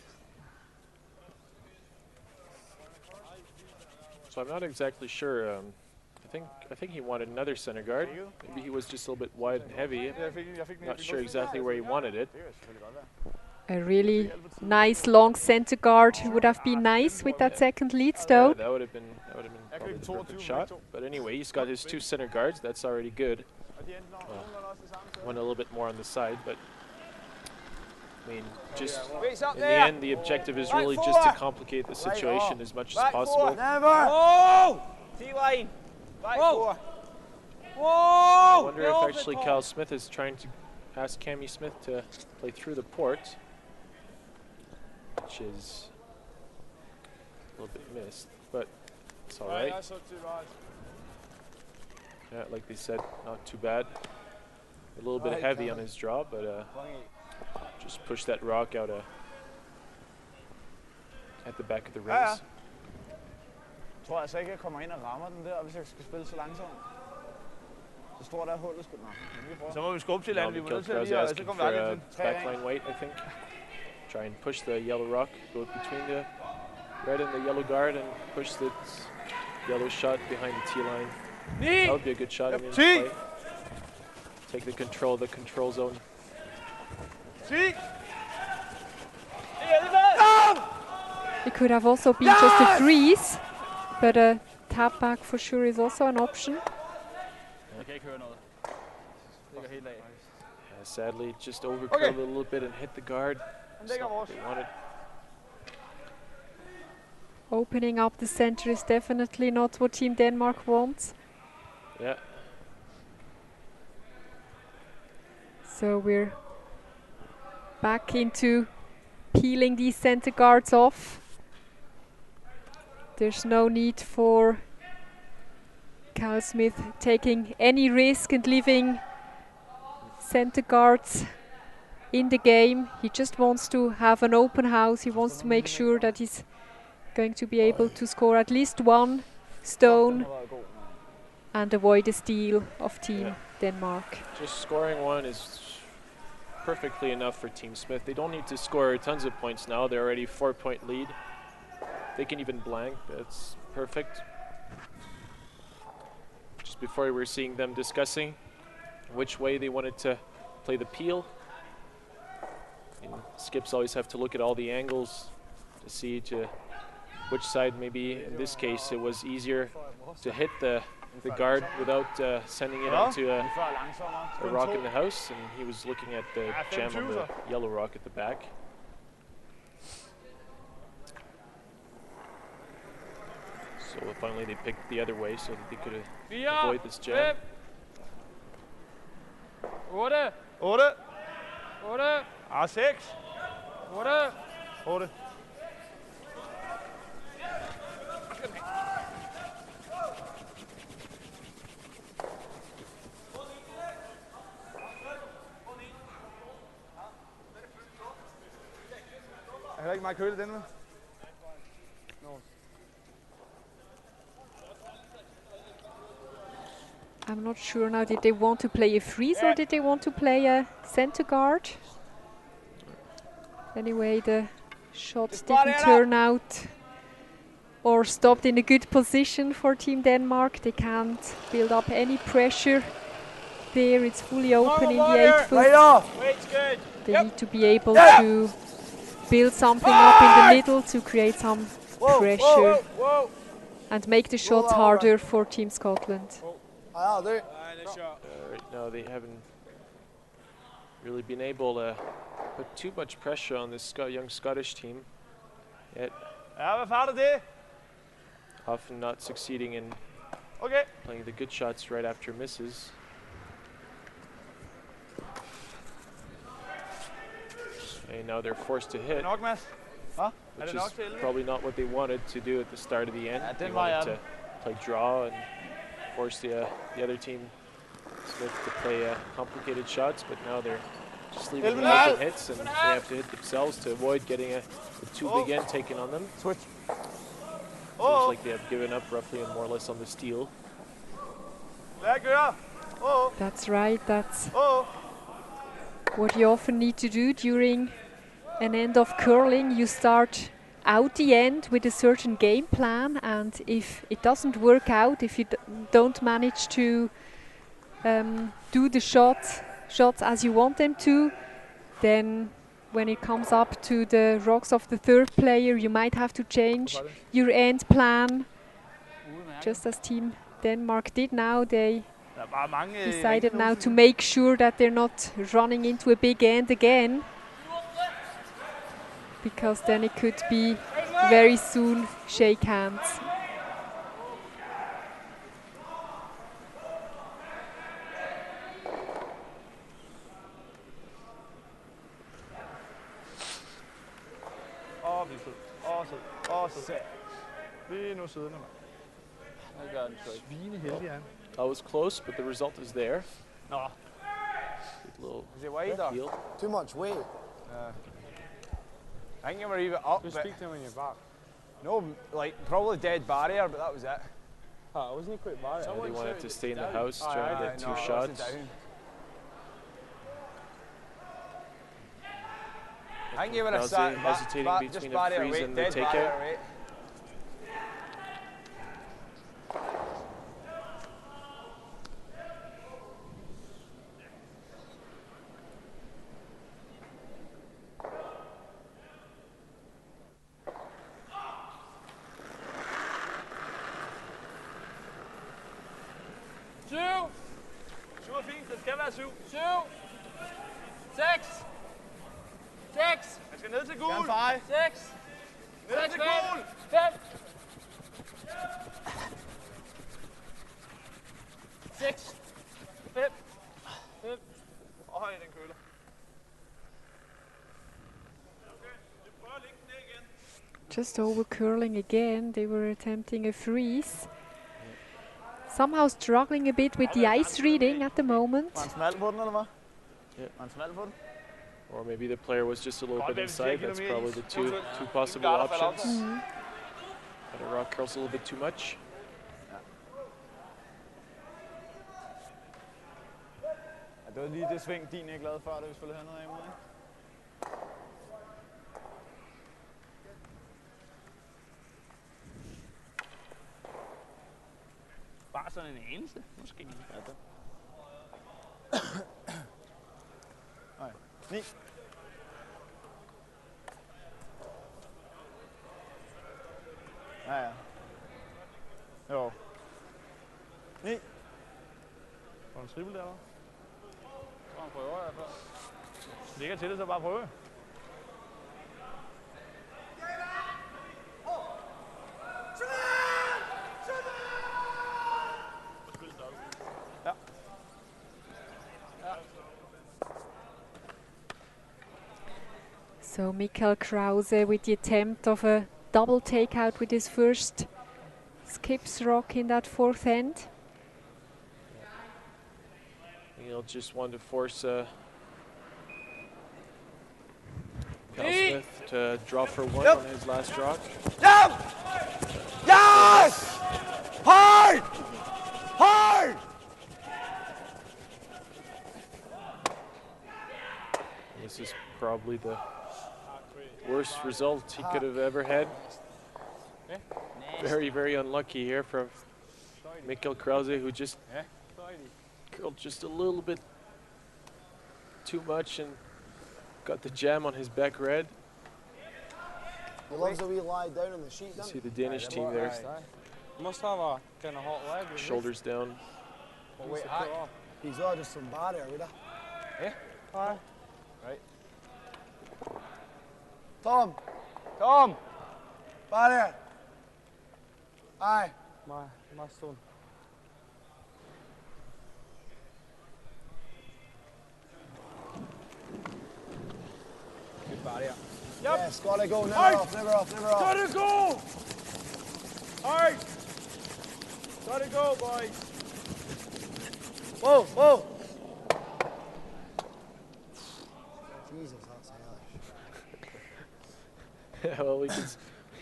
So I'm not exactly sure. I think he wanted another center guard. Maybe he was just a little bit wide and heavy. Jeg fik den. Not sure exactly where he wanted it. Det kan selvfølgelig godt være. A really nice long center guard would have been nice with that second lead, though. That would have been probably the perfect shot. But anyway, he's got his 2 center guards. That's already good. Og de endte nogenlunde også det samme sted. Went a little bit more on the side, but I mean, just Waist up in the there. end, the objective is really just to complicate the situation as much as possible. Never. Oh! T-line. Right four. Whoa! I wonder if actually Cal Smith is trying to ask Cammy Smith to play through the port, which is a little bit missed, but it's all right. That's not too bad. Yeah, like they said, not too bad. A little bit heavy on his draw, but just push that rock out at the back of the rings. Jeg tror altså ikke, jeg kommer ind og rammer den der, hvis jeg skal spille så langsomt. Så stort er hullet sgu nok. Så må vi skubbe til landet, vi må nødt til lige, og så kommer vi aldrig til 3 backline weight, I think. Try and push the yellow rock, go between the red and the yellow guard, and push the yellow shot behind the T-line. That would be a good shot. I mean, play. Take the control zone. It could have also been just a freeze, but a tap back for sure is also an option. Jeg kan ikke høre noget. Ligger helt af. Yeah, sadly, just overcurled a little bit and hit the guard. That's not what they wanted. Opening up the center is definitely not what Team Denmark wants. Yeah. So we're back into peeling these center guards off. There's no need for Cal Smith taking any risk and leaving center guards in the game. He just wants to have an open house. He wants to make sure that he's going to be able to score at least 1 stone and avoid a steal of Team Denmark. Just scoring 1 is perfectly enough for Team Smith. They don't need to score tons of points now. They're already 4-point lead. They can even blank. That's perfect. Just before we were seeing them discussing which way they wanted to play the peel. And skips always have to look at all the angles to see which side. Maybe in this case it was easier to hit the guard without sending it onto a rock in the house, and he was looking at the jam on the yellow rock at the back. So finally they picked the other way so that they could avoid this jam. 8. 8. 8. 6. 8. 8. heller ikke meget køle den med. I'm not sure now, did they want to play a freeze or did they want to play a center guard? Anyway, the shots didn't turn out or stopped in a good position for Team Denmark. They can't build up any pressure there. It's fully open in the 8 foot. They need to be able to build something up in the middle to create some pressure and make the shots harder for Team Scotland. Right now they haven't really been able to put too much pressure on this young Scottish team yet. Often not succeeding in playing the good shots right after misses. And now they're forced to hit, which is probably not what they wanted to do at the start of the end. They wanted to play draw and force the other team, Smith, to play complicated shots, but now they're just leaving them open hits, and they have to hit themselves to avoid getting a too big end taken on them. Switch. Seems like they have given up roughly and more or less on the steal. That's right, that's what you often need to do during an end of curling. You start out the end with a certain game plan, and if it doesn't work out, if you don't manage to do the shots as you want them to, then when it comes up to the rocks of the third player, you might have to change your end plan, just as Team Denmark did now. They decided now to make sure that they're not running into a big end again, because then it could be very soon shake hands. I was close, but the result is there. Little heel. Too much weight. I think you were even up. Just speak to him when you're back. No, like probably dead barrier, but that was it. Wasn't he quite barrier? They wanted to stay in the house, trying to get 2 shots. I think you would have sat hesitating between a freeze and the takeout. Just over curling again, they were attempting a freeze. Somehow struggling a bit with the ice reading at the moment. Or maybe the player was just a little bit inside. That's probably the two possible options. Had a rock curls a little bit too much. Det var lige det sving, din ikke lavede før, da vi spillede hernede af imod, ikke? Bare sådan en eneste, måske. Nej. 9. Ja. Jo. 9. Var du en triple der, eller? Så prøver jeg i hvert fald. Ligger til det, så bare prøve. So M.Krause with the attempt of a double takeout with his first skips rock in that 4th end. He'll just want to force Smith to draw for one on his last draw. Jump! Yes! Hard! Hard! This is probably the worst result he could have ever had. Very, very unlucky here from Smith-Krause, who just curled just a little bit too much and got the jam on his back red. He loves the wee lie down on the sheet, doesn't See the Danish team there, Must have a kind of hot leg. shoulders down. Wait, he? He's all just some barrier, would he? Aye. Right. Tom, Tom! barrier. Aye. My stone. Good barrier. Yep. Yes, gotta go, never Hard. off, never off, never off. Gotta go! Hard! Gotta go, boys. Whoa, whoa. Jesus, that's hellish. Well,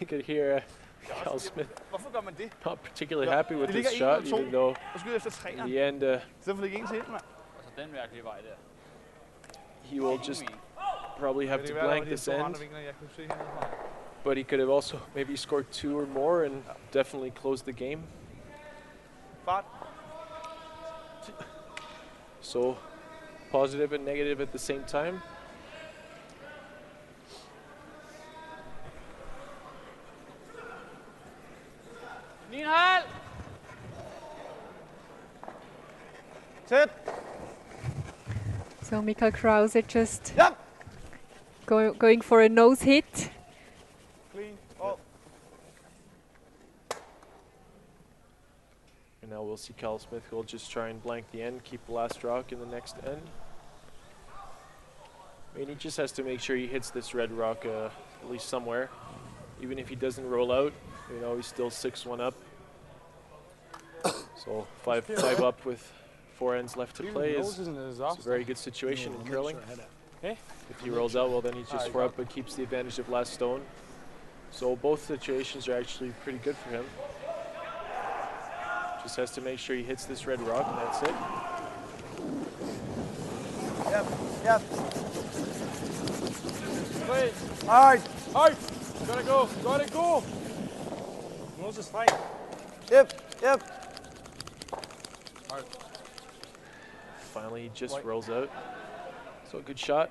we could hear Cal Smith Hvorfor gør man det? not particularly happy with Det this ligger 1 shot, og 2. even though Og skyder efter in 3'eren. the end I stedet for at lægge 1 til 1, mand. Altså den mærkelige vej der. he will just probably have to blank this end. Jeg kunne se hernede. But he could have also maybe scored 2 or more and definitely closed the game. Fart. So positive and negative at the same time. Tæt. So Smith-Krause just Yep. going for a nose hit. Clean. Oh. And now we'll see Cal Smith, who will just try and blank the end, keep the last rock in the next end. I mean, he just has to make sure he hits this red rock at least somewhere. Even if he doesn't roll out, you know, he's still 6-1 up. So 5 up with 4 ends left to play is a very good situation in curling. If he rolls out, well, then he's just 4 up but keeps the advantage of last stone. So both situations are actually pretty good for him. Just has to make sure he hits this red rock, and that's it. Yep, yep. Wait. Hard. Hard. Gotta go. Gotta go. Nose is fine. Yep, yep. Hard. Finally, he just rolls out. So a good shot.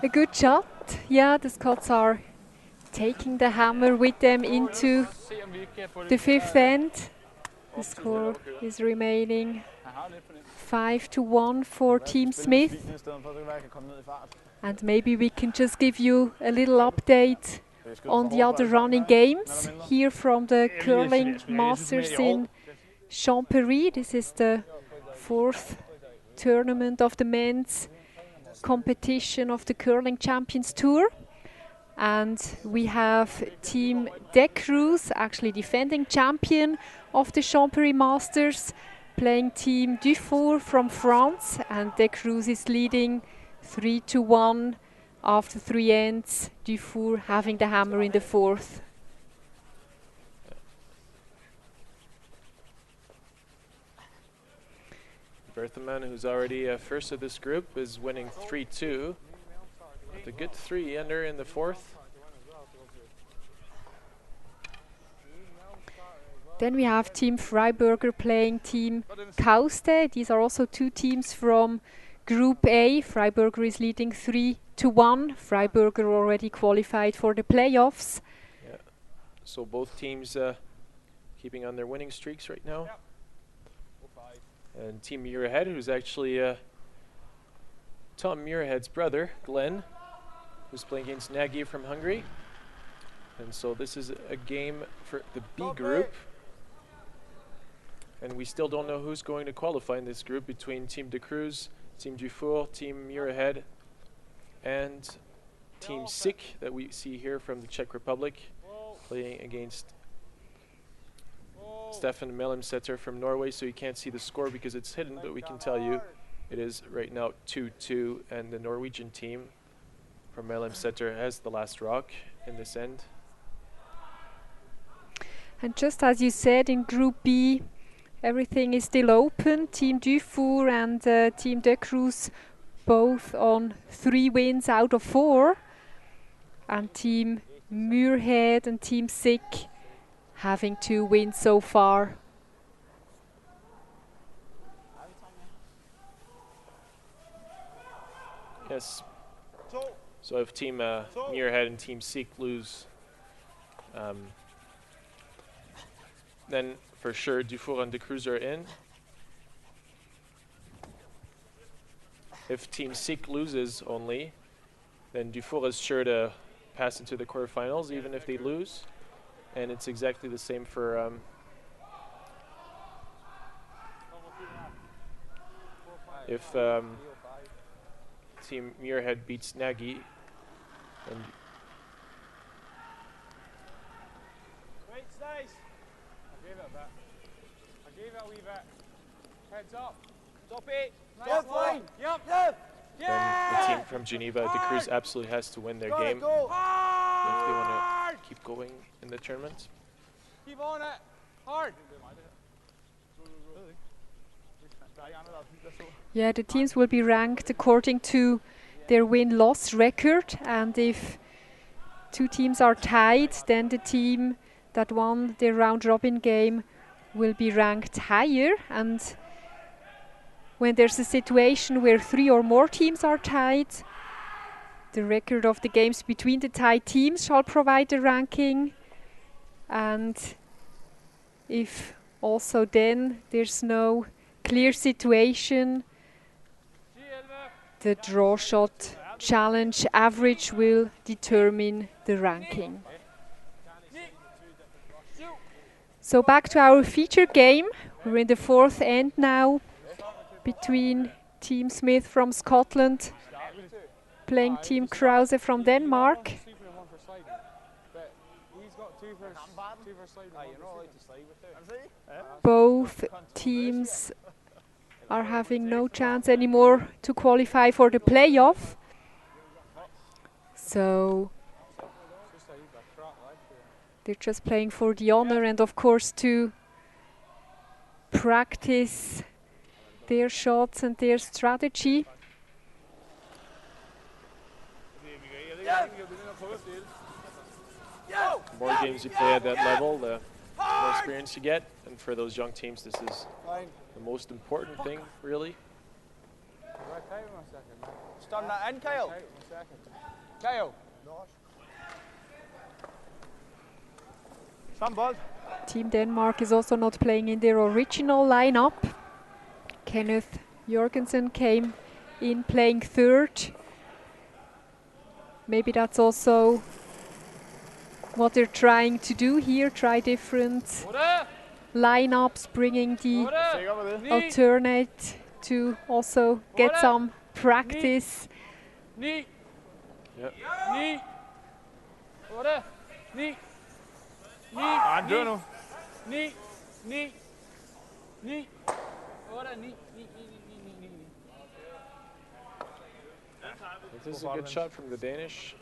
A good shot. Yeah, the Scots are taking the hammer with them into the 5th end. The score is remaining 5-1 for Team Smith. And maybe we can just give you a little update on the other running games here from the curling masters in Champéry. This is the 4th tournament of the men's competition of the Curling Champions Tour. And we have Team M.Champery, actually defending champion of the Champéry Masters, playing Team Dufour from France, and M.Champery is leading 3-1 after 3 ends, Dufour having the hammer in the 4th. Berthemann, who's already first of this group, is winning 3-2 with a good 3 under in the 4th. Then we have Team Freiburger playing Team Kauste. These are also 2 teams from Group A. Freiburger is leading 3-1. Freiburger already qualified for the playoffs. Yeah. So both teams keeping on their winning streaks right now. And Team Muirhead, who's actually Tom Muirhead's brother, Glenn, who's playing against Nagy from Hungary. And so this is a game for the B group. And we still don't know who's going to qualify in this group between Team De Cruz, Team Dufour, Team Muirhead, and Team Sick that we see here from the Czech Republic, playing against Stefan Mellemsetter from Norway. So you can't see the score because it's hidden, but we can tell you It is right now 2-2, and the Norwegian team from LM Center has the last rock in this end. And just as you said, in Group B, everything is still open. Team Dufour and Team De Cruz both on 3 wins out of 4. And Team Muirhead and Team Sick having 2 wins so far. Yes. So if Team Muirhead and Team Sick lose, then for sure Dufour and De Cruz are in. If Team Sick loses only, then Dufour is sure to pass into the quarterfinals even if they lose. And it's exactly the same for if Team Muirhead beats Nagy, and Wait, Stace. I gave it a bit. I gave it a wee bit. Heads up. Stop it. Nice line. Yep. then the team from Geneva, De Cruz, absolutely has to win their game if they want to keep going in the tournament. Keep on it. Hard. Yeah, the teams will be ranked according to their win-loss record, and if 2 teams are tied, then the team that won their round-robin game will be ranked higher. And when there's a situation where 3 or more teams are tied, the record of the games between the tied teams shall provide the ranking. And if also then there's no clear situation, the draw shot challenge average will determine the ranking. So back to our feature game. We're in the 4th end now between Team Smith from Scotland playing Team Krause from Denmark. Both teams are having no chance anymore to qualify for the playoff. So they're just playing for the honor and of course to practice their shots and their strategy. The more games you play at that level, the more experience you get, and for those young teams this is the most important thing, really. Stun that in, Kyle. Kyle. Some ball. Team Denmark is also not playing in their original lineup. Kenneth Jorgensen came in playing 3rd. Maybe that's also what they're trying to do here, try different lineups, bringing the alternate to also get some practice. Yep. I'm doing it. This is a good shot from the Danish,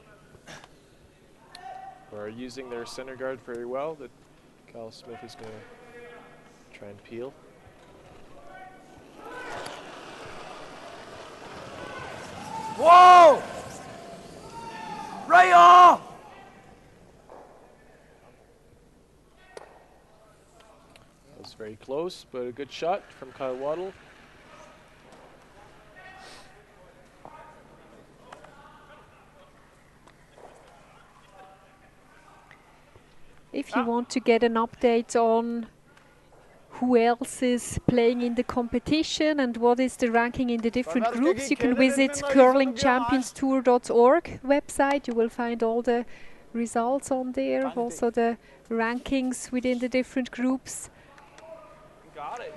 who are using their center guard very well, that Kyle Smith is going to try and peel. Whoa! Right on! That was very close, but a good shot from Kyle Waddle. If you want to get an update on who else is playing in the competition and what is the ranking in the different groups, you can visit curlingchampionstour.org website. You will find all the results on there, also the rankings within the different groups.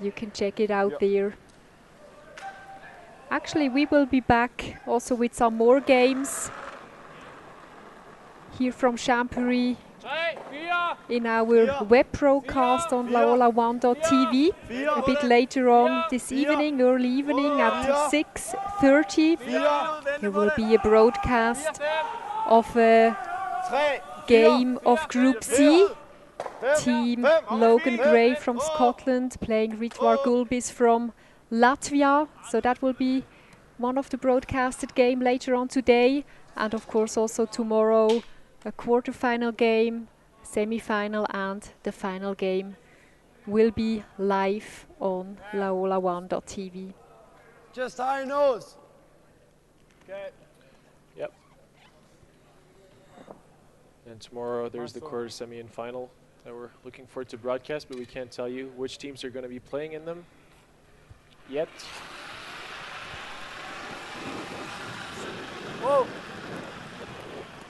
You can check it out there. Actually, we will be back also with some more games here from Champéry in our web broadcast on laola1.tv a bit later on this evening, early evening at 6:30. There will be a broadcast of a game of Group C. Team Logan Gray from Scotland playing Ritwar Gulbis from Latvia. So that will be one of the broadcasted game later on today. And of course also tomorrow a quarterfinal game, semi-final and the final game will be live on laola1.tv. Just high nose. Okay. Yep. And tomorrow there's the quarter, semi, and final that we're looking forward to broadcast, but we can't tell you which teams are going to be playing in them yet. Whoa.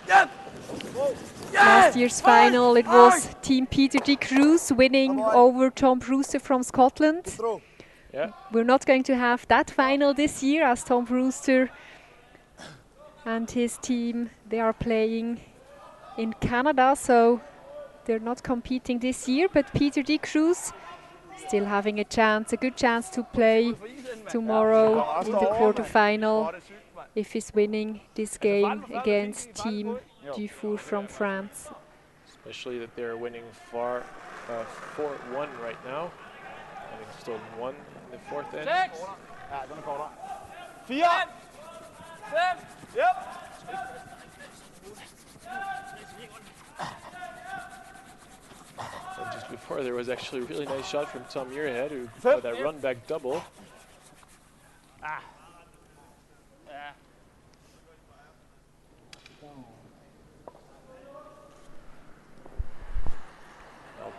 Yep. Whoa. Last year's final, it was Team Peter D. Cruz winning over Tom Brewster from Scotland. Throw. Yeah. We're not going to have that final this year as Tom Brewster and his team, they are playing in Canada, so they're not competing this year, but Peter D. Cruz still having a chance, a good chance to play tomorrow in the quarterfinal if he's winning this game against Team Dufour from France. Especially that they're winning 4-1 right now, having stolen 1 in the fourth end. Ja, den er kortere. 4. 5. Yep. And just before, there was actually a really nice shot from Tom Muirhead, who got that run back double. Now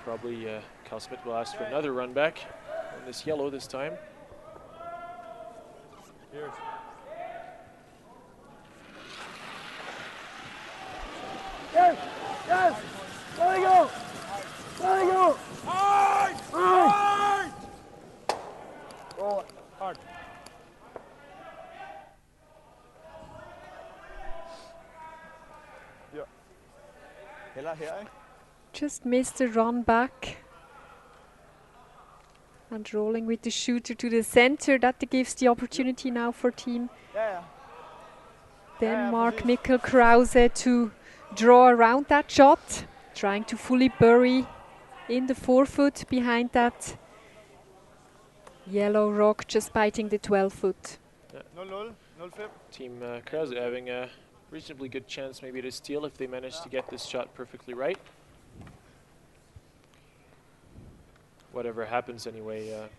probably Cal Smith will ask for another run back on this yellow this time. Yes. Yes. Let it go. Let it go. Hard. Hard. Roll it. Hard. Ja. Heller her, ikke? Just missed the run back. And rolling with the shooter to the center, that gives the opportunity now for Team Denmark, Mikkel Krause, to draw around that shot, trying to fully bury in the 4-foot behind that yellow rock, just biting the 12-foot. 0-0. 0-5. Team Krause having a reasonably good chance maybe to steal if they manage to get this shot perfectly right. Whatever happens anyway,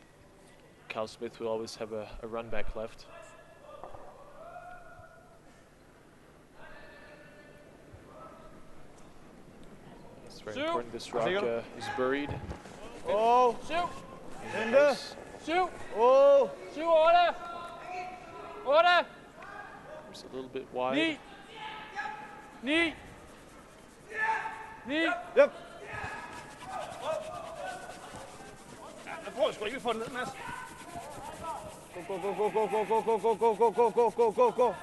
Cal Smith will always have a run back left. It's very important this rock is buried. Oh. Shoot. Nice. Shoot. Oh. Shoot, Orla. Orla. It's a little bit wide. Knee. Yep. Jeg prøver sgu ikke at få den ned, Mads. Go, go, go, go, go, go, go, go, go, go, go, go, go, go, go.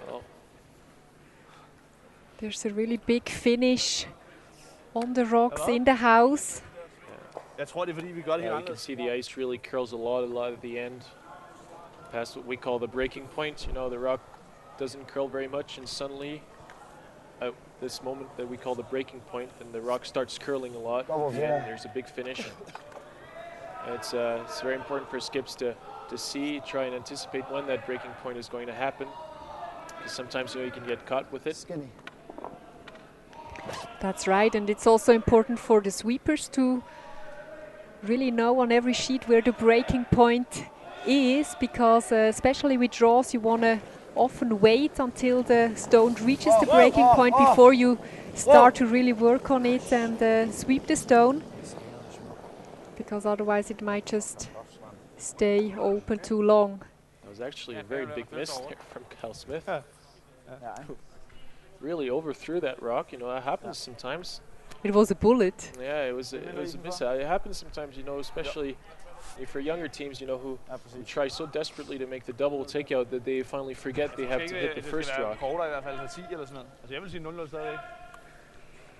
Well, There's a really big finish on the rocks in the house. Jeg tror, det er fordi, vi gør det helt you can anderledes. see the ice really curls a lot at the end. Past what we call the breaking point. You know, the rock doesn't curl very much, and suddenly at this moment that we call the breaking point, and the rock starts curling a lot, and there's a big finish. And it's very important for skips to see, try and anticipate when that breaking point is going to happen. Because sometimes you can get caught with it. Skinny. That's right, and it's also important for the sweepers to really know on every sheet where the breaking point is, because especially with draws you want to often wait until the stone reaches the breaking point before you start to really work on it and sweep the stone, because otherwise it might just stay open too long. That was actually a very big miss there from Cal Smith. Really overthrew that rock. You know, that happens sometimes. It was a bullet. Yeah, it was a miss. It happens sometimes, you know, especially for younger teams, you know, who try so desperately to make the double takeout that they finally forget they have to hit the first rock. Kortere i hvert fald, så 10 eller sådan noget. Altså jeg vil sige 0-0 stadigvæk.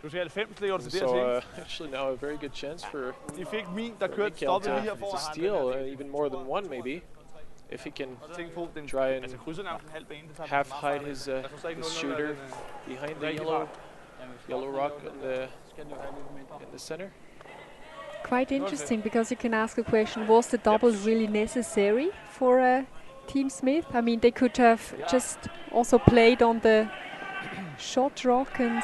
Du siger 90, det gjorde du til So actually now a very good chance for de fik min, der kørte Mikkel stoppet lige her to foran. steal even more than one maybe. If he can try and half hide his shooter behind the yellow rock in the center. Quite interesting, because you can ask a question, was the double really necessary for Team Smith? I mean, they could have just also played on the shot rock and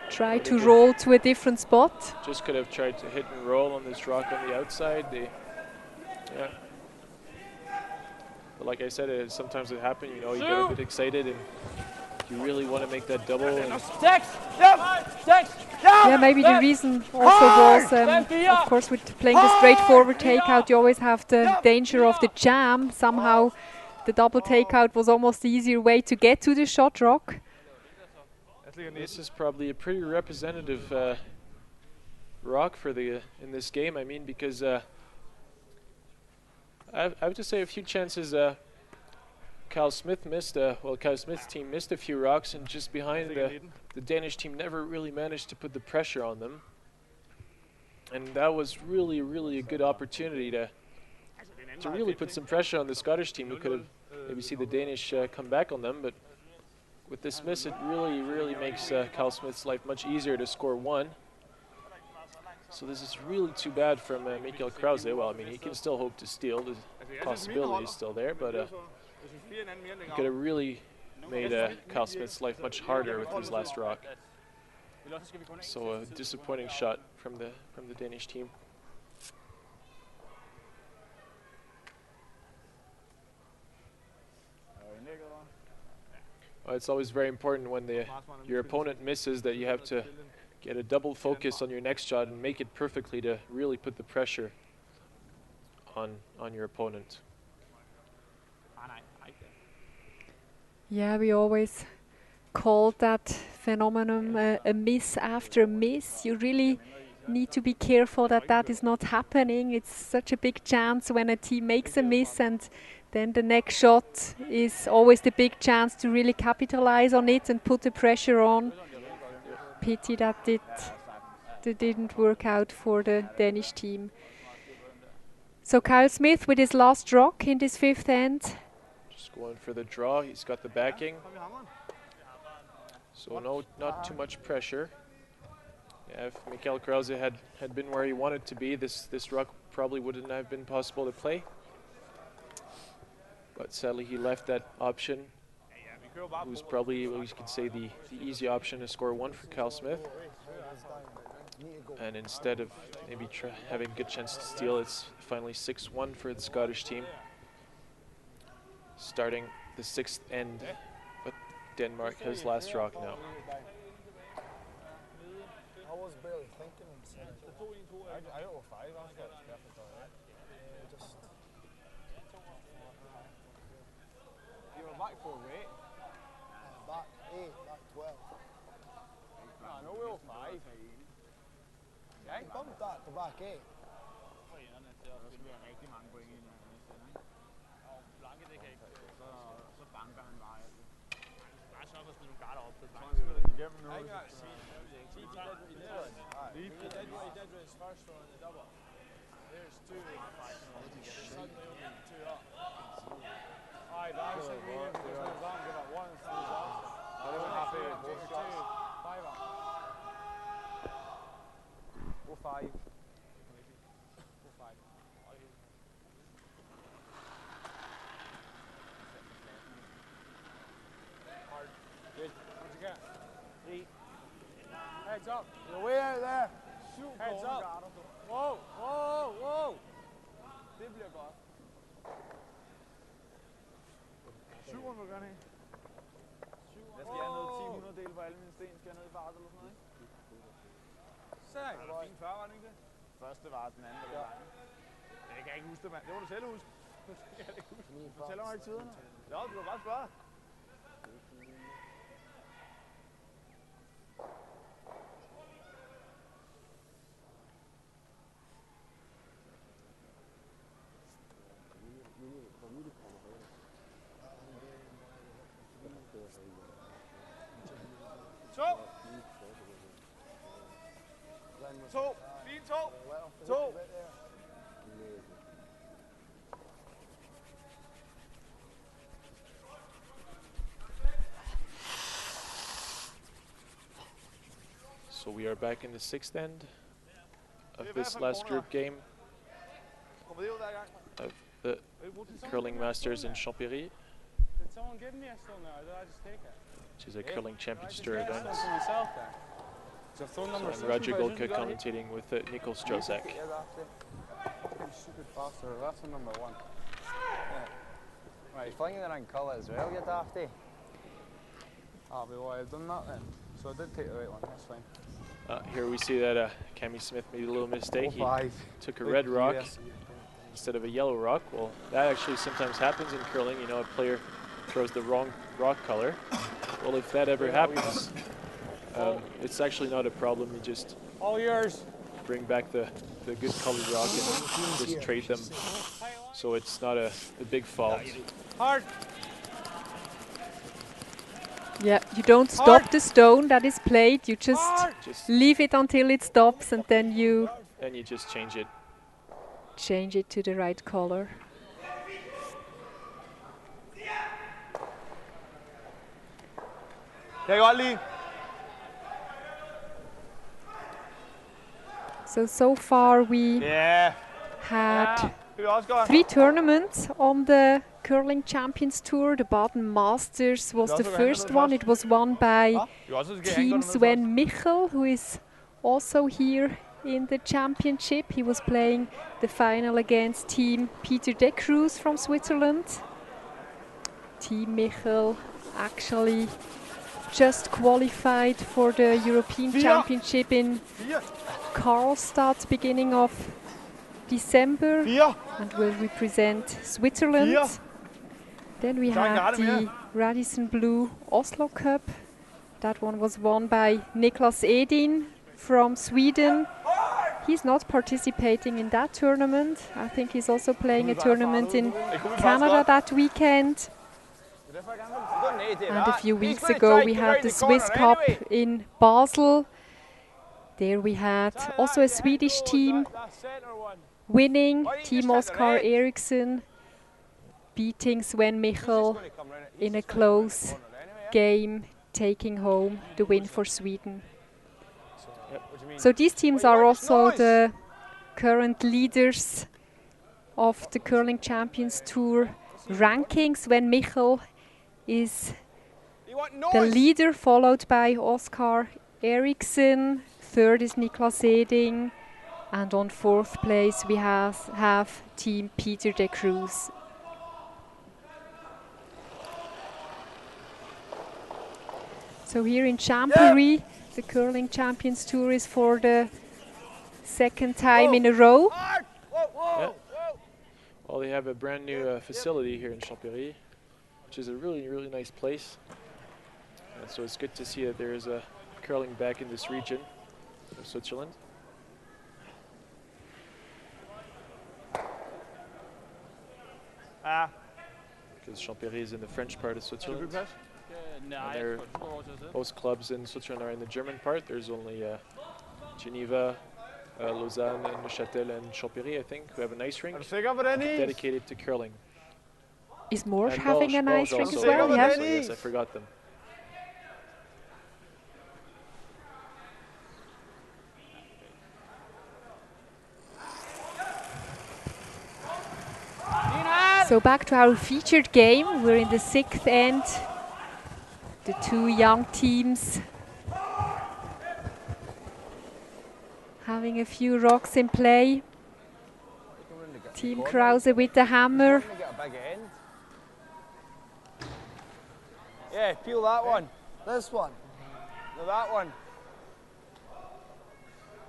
try to roll to a different spot. Just could have tried to hit and roll on this rock on the outside. Yeah. But like I said, sometimes it happens. You know, you get a bit excited and you really want to make that double. And yeah, maybe the reason also was, of course, with playing the straightforward takeout, you always have the danger of the jam. Somehow, the double takeout was almost the easier way to get to the shot rock. This is probably a pretty representative rock for the in this game. I mean, because I have to say a few chances. Kyle Smith missed. Kyle Smith's team missed a few rocks, and just behind the Danish team never really managed to put the pressure on them. And that was really a good opportunity to really put some pressure on the Scottish team, who could have maybe see the Danish come back on them. But with this miss, it really makes Kyle Smith's life much easier to score one. So this is really too bad from M.Krause. Well, I mean, he can still hope to steal. The possibility is still there, but he could have really made Kyle Smith's life much harder with his last rock. So a disappointing shot from the Danish team. It's always very important when your opponent misses that you have to get a double focus on your next shot and make it perfectly to really put the pressure on your opponent. Yeah, we always call that phenomenon a miss after a miss. You really need to be careful that that is not happening. It's such a big chance when a team makes a miss, and then the next shot is always the big chance to really capitalize on it and put the pressure on. Pity that it didn't work out for the Danish team. So Kyle Smith with his last rock in this fifth end. Just going for the draw. He's got the backing. So not too much pressure. Yeah, if Mikkel Krause had been where he wanted to be, this rock probably wouldn't have been possible to play. But sadly, he left that option, who's probably, well, you could say, the easy option to score one for Kyle Smith. And instead of maybe having a good chance to steal, it's finally 6-1 for the Scottish team. Starting the sixth end, but Denmark has last rock now. I was barely thinking. I got 5. You were back for weight? Back 8, back 12. No, I know we were 5. I bumped that to back 8. I got C. He did what he did. He did what he did with his first one in the double. There's 2. Suddenly only 2 up. Aye, but I said we didn't give it 1 and 3 off. I was happy with both shots. 5 up. Go 5. Go 5. Hard. Good. What'd you get? 3. Heads up. You're way out there. Shoot. Heads up. Whoa, whoa, whoa. Det bliver godt. 7'eren vil gerne have. Jeg skal have noget 10 del på alle mine sten. Skal jeg ned i fart eller sådan noget, ikke? Sag. Det var fint før, var det ikke det? Første var den anden, der var vejen. Jeg kan ikke huske det, mand. Det må du selv huske. Du fortæller mig ikke tiderne. Ja, du kan bare spørge. To. Fint to. To. So we are back in the sixth end of this last group game of the Curling Masters in Champéry, Did someone give me a stone there, or did I just take it? which is a curling championship tour I event. just for myself there. So I've thrown number So I'm Roger Golka commentating with Nicol Strozak. Fucking stupid bastard, that's the number one. Right, flinging it on colour as well, you dafty. Ah, but well, I've done that then. So I did take the right one, that's fine. Here we see that Cammy Smith made a little mistake. He took a red rock instead of a yellow rock. Well, that actually sometimes happens in curling. You know, a player throws the wrong rock color. Well, if that ever happens, it's actually not a problem. You just All yours. bring back the good colored rock and just trade them. So it's not a big fault. Hard. Yeah, you don't stop the stone that is played. You just Just leave it until it stops, and then you just change it. change it to the right color. Jeg kan godt lide. So far we Ja. had Det er også godt. 3 tournaments on the Curling Champions Tour. The Baden Masters was the first one. It was won by Team Sven Michel, who is also here in the championship. He was playing the final against Team Peter de Cruz from Switzerland. Team Michel actually just qualified for the European Championship in Karlstad beginning of December and will represent Switzerland. Then we had the Radisson Blue Oslo Cup. That one was won by Niklas Edin from Sweden. He's not participating in that tournament. I think he's also playing a tournament in Canada that weekend. And a few weeks ago we had the Swiss Cup in Basel. There we had also a Swedish team winning, Team Oskar Eriksson beating Sven Michel in a close game, taking home the win for Sweden. So these teams are also the current leaders of the Curling Champions Tour ranking. Sven Michel is the leader, followed by Oskar Eriksson. Third is Niklas Eding. And on fourth place we have Team Peter de Cruz. So here in Champéry, the Curling Champions Tour is for the second time in a row. Yeah. Well, they have a brand new facility here in Champéry, which is a really, really nice place. And so it's good to see that there is a curling back in this region of Switzerland. Because Champéry is in the French part of Switzerland. And most clubs in Switzerland are in the German part. There's only Geneva, Lausanne, and Neuchâtel, and Champéry, I think, who have an ice rink dedicated to curling. Is Morsch And having an ice rink as well? Yeah. Yeah. So yes, I forgot them. So back to our featured game. We're in the sixth end. The two young teams having a few rocks in play. Team Krause with the hammer. Yeah, peel that one. This one. No, that one.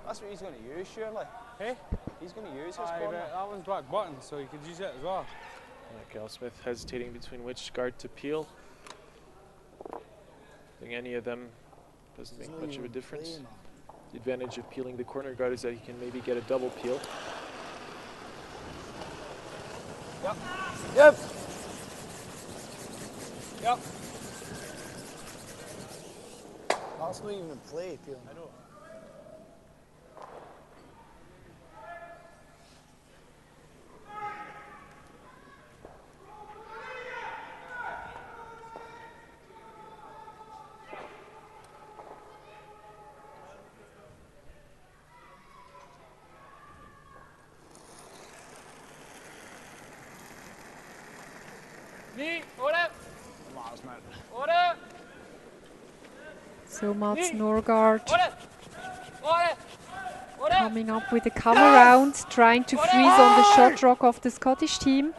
That's what he's going to use, surely. Hey? He's going to use his Aye, corner. but that one's black button, so you could use it as well. Cal Smith hesitating between which guard to peel. I think any of them doesn't make much of a difference. The advantage of peeling the corner guard is that he can maybe get a double peel. Yep. Yep. Yep. That's not even a play, Peter. I know. So Mats Norgard coming up with a come around, trying to freeze on the shot rock of the Scottish team.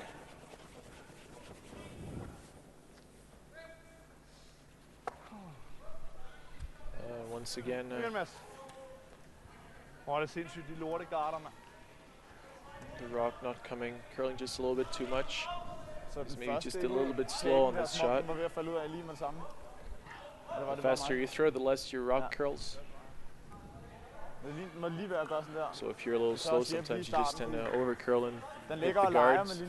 Once again, the rock not coming, curling just a little bit too much. He's maybe just a little bit slow on this shot. The faster you throw, the less your rock curls. So if you're a little slow, sometimes you just tend to over curl and hit the guards.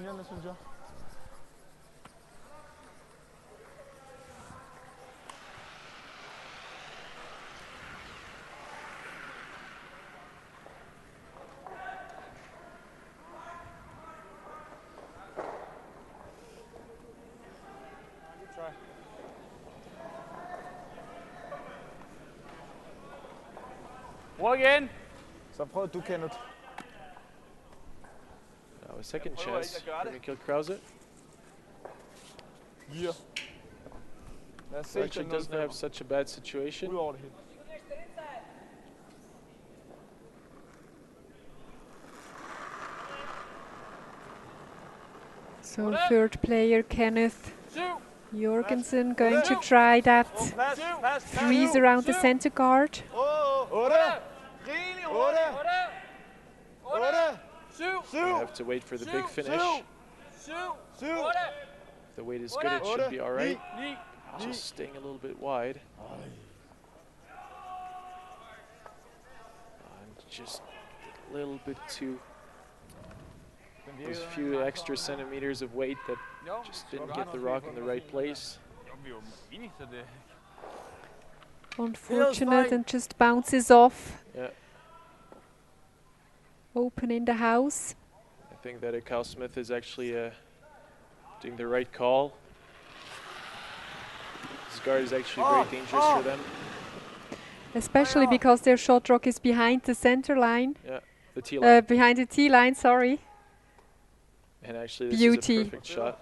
Prøv igen. Så prøv du, Kenneth. Now a second chance for M.champery. Yeah. Actually doesn't have such a bad situation. So third player Kenneth Jorgensen going to try that freeze around the center guard. You have to wait for the big finish. If the weight is good, it should be all right. Just staying a little bit wide. And just a little bit too. Those few extra centimeters of weight that just didn't get the rock in the right place. Unfortunate and just bounces off. Yeah. Open in the house. I think that Kyle Smith is actually doing the right call. This guard is actually very dangerous for them. Especially because their shot rock is behind the center line. Yeah, the T line. Behind the T line, sorry. And actually this is a perfect shot.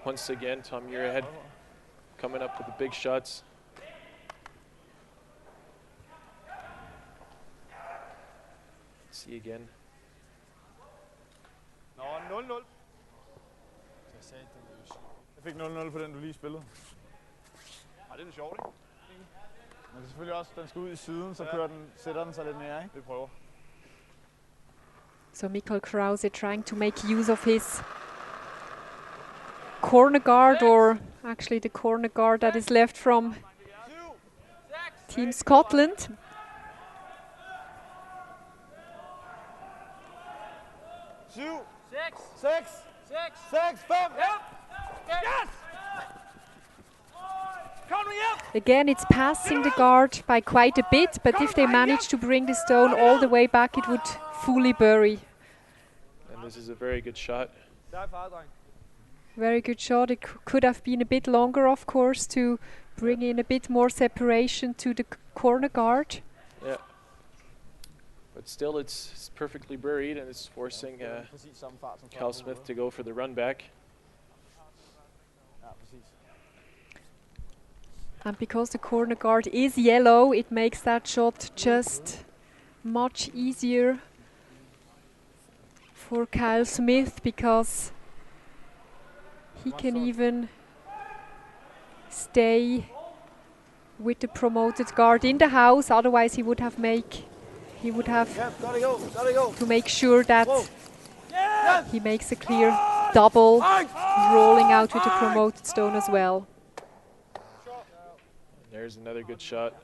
Once again, Tom Muirhead coming up with the big shots. Let's see again. Nå, 0-0. Jeg fik 0-0 på den, du lige spillede. Ej, det er lidt sjovt, ikke? Men det er selvfølgelig også, den skal ud i siden, så kører den, sætter den sig lidt mere, ikke? Vi prøver. So M.champery trying to make use of his corner guard, or actually the corner guard that is left from Team Scotland. Again, it's passing the guard by quite a bit, but if they manage to bring the stone all the way back, it would fully bury. And this is a very good shot. Very good shot. It could have been a bit longer, of course, to bring in a bit more separation to the corner guard. Yeah. But still, it's perfectly buried, and it's forcing Kyle Smith to go for the run back. And because the corner guard is yellow, it makes that shot just much easier for Kyle Smith, because he can even stay with the promoted guard in the house. Otherwise, he would have to make sure that he makes a clear double, rolling out with the promoted stone as well. There's another good shot.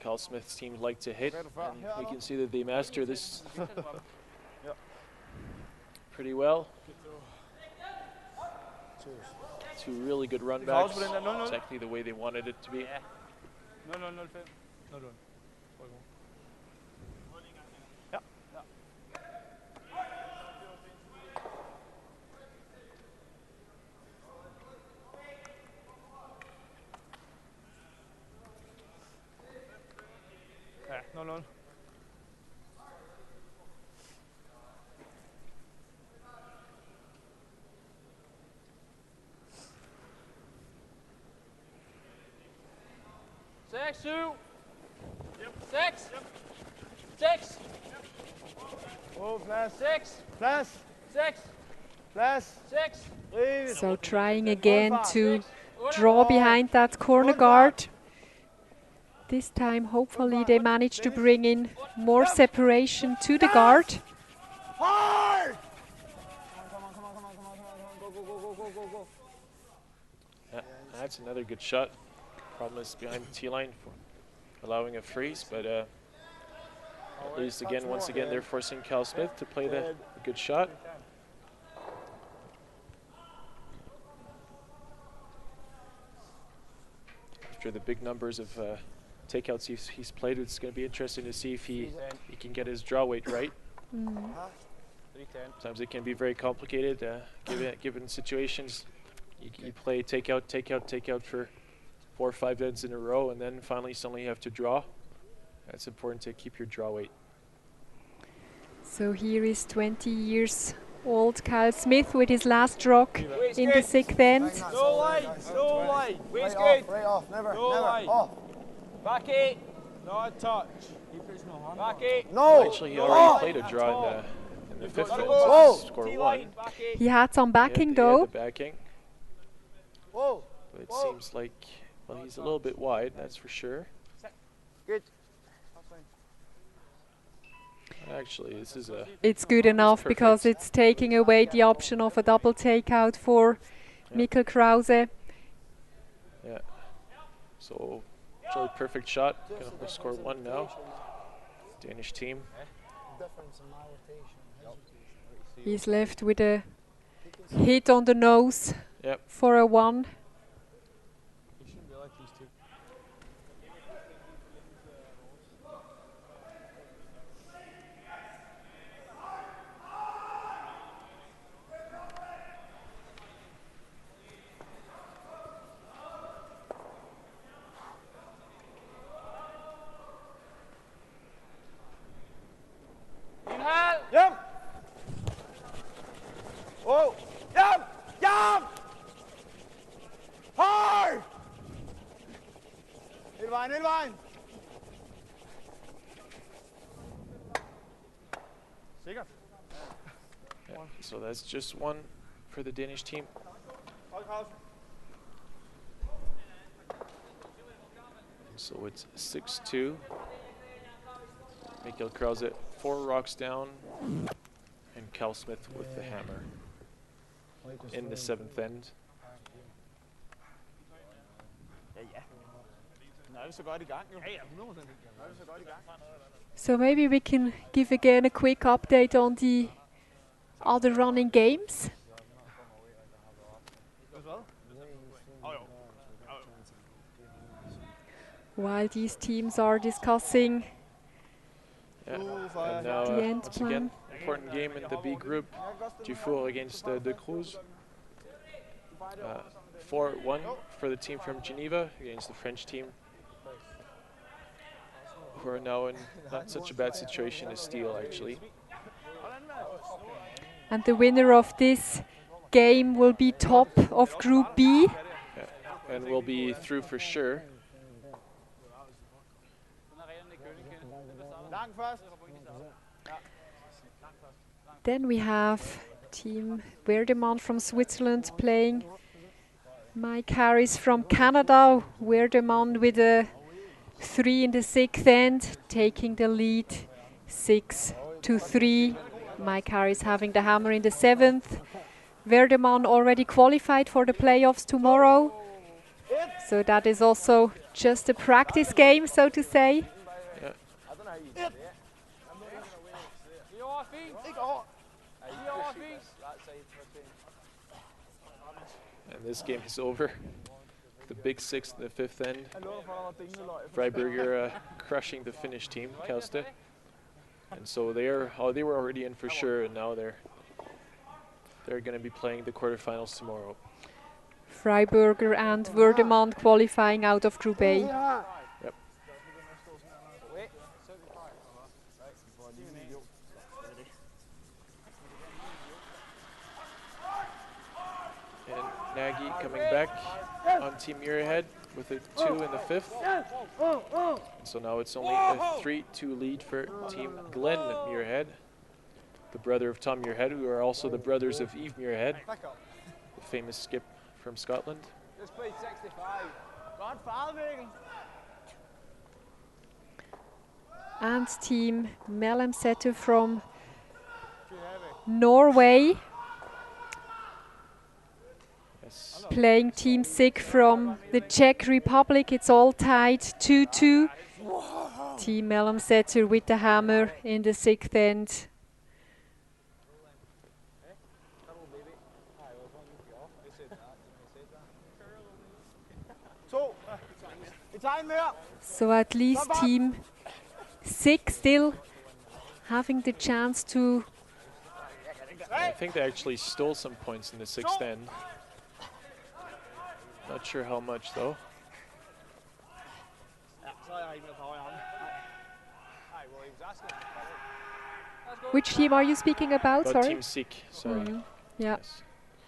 Kyle Smith's teams like to hit, and we can see that they master this pretty well. Two really good run backs. Exactly the way they wanted it to be. Ja. 0-0-0-5. 0-0. Ja. Ja, 0-0. Seks, syv. Seks. Seks. Plads. Seks. Plads. Seks. Plads. Seks. Rigeligt. So trying again to draw behind that corner guard. This time, hopefully, they manage to bring in more separation to the guard. Hard! Come on. Go. Yeah, that's another good shot. Problem is behind the T-line for allowing a freeze, but at least again, once again, they're forcing Cal Smith to play the good shot. After the big numbers of takeouts he's played, it's going to be interesting to see if he can get his draw weight right. Sometimes it can be very complicated, given situations. You play takeout for 4 or 5 ends in a row, and then finally suddenly you have to draw. It's important to keep your draw weight. So here is 20 years old Kyle Smith with his last rock in the 6th end. No line. Wait's good. Right off, never line. off. Back 8. Not a touch. Back 8. No! Actually, he already played a draw in the 5th end, Whoa. so score 1. Back 8. He had some backing He had though. the backing. Whoa! But it seems like, well, he's a little bit wide, that's for sure. Good. Actually, this is a... It's good enough because it's taking away the option of a double takeout for Smith-Krause. Yeah. So, actually perfect shot. Gonna only score 1 now. Danish team. He's left with a hit on the nose for a 1. He shouldn't be like these two. Hjem! Whoa! Hjem! Hard! Hele vejen. Sikkert. Yeah. So that's just 1 for the Danish team. Hold pause. So it's 6-2. Smith-Krause 4 rocks down, and Cal Smith with the hammer in the 7th end. Nå er vi så godt i gang, jo. Ja, 100%. Nå er vi så godt i gang. So maybe we can give again a quick update on the other running games. While these teams are discussing Yeah. And now, the end once plan. again, important game in the B group. Dufour against De Cruz. 4-1 for the team from Geneva against the French team, who are now in not such a bad situation as Steele, actually. And the winner of this game will be top of Group B. Yeah. And will be through for sure. Then we have Team Verdeman from Switzerland playing Mike Harris from Canada. Verdeman with a 3 in the 6th end, taking the lead 6-3. Mike Harris having the hammer in the 7th. Verdeman already qualified for the playoffs tomorrow. So that is also just a practice game, so to say. And this game is over. The big 6 in the 5th end. Freiburger crushing the Finnish team, Kauste. And so they were already in for sure, and now they're going to be playing the quarterfinals tomorrow. Freiburger and Wurdemann qualifying out of Group A. Yep. And Nagy coming back on Team Muirhead with a 2 in the 5th. And so now it's only a 3-2 lead for Team Glen Muirhead, the brother of Tom Muirhead, who are also the brothers of Yves Muirhead, the famous skip from Scotland. Just play 65. Godt farvet, Mikkel. And Team m.champery from Norway. Yes. Playing Team SIG from the Czech Republic. It's all tied 2-2. Team m.champery with the hammer in the 6th end. So at least Team SIG still having the chance to... I think they actually stole some points in the 6th end. Not sure how much though. Which team are you speaking about? Sorry. Team SIG, sorry. Yeah. Yes.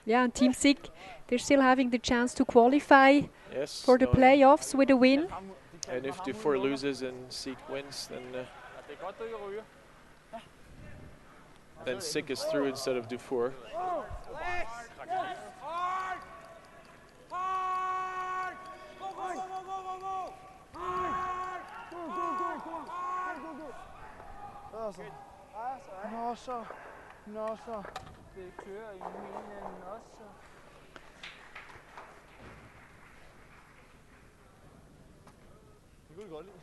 Yeah, and Team SIG, they're still having the chance to qualify for the no, playoffs with a win. And if Dufour loses and SIG wins, then SIG is through instead of Dufour. Nå så. Det kører i minen også. Det kunne godt lide.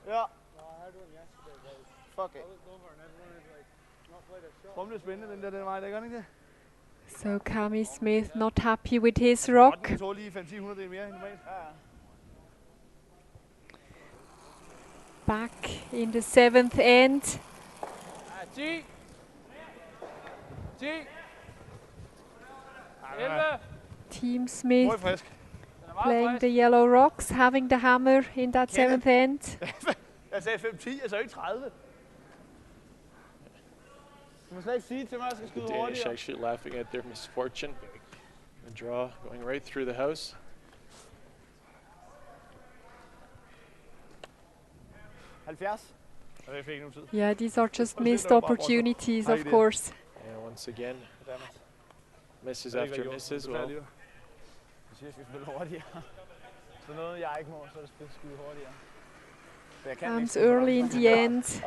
Ja. Fuck it. Hvor bliver spændende den der vej, der gør den ikke det? So Cami Smith not happy with his rock. Den tog lige 5-10 mere end normalt. Back in the 7th end. 10. 10. 11. Team Smith playing the yellow rocks, having the hammer in that 7th end. Jeg sagde 5-10, jeg sagde ikke 30. Du må slet ikke sige til mig, at jeg skal skyde hurtigere. Danish actually laughing at their misfortune. A draw going right through the house. Yeah, these are just missed opportunities, of course. And once again, misses after misses. Well, and early in the end,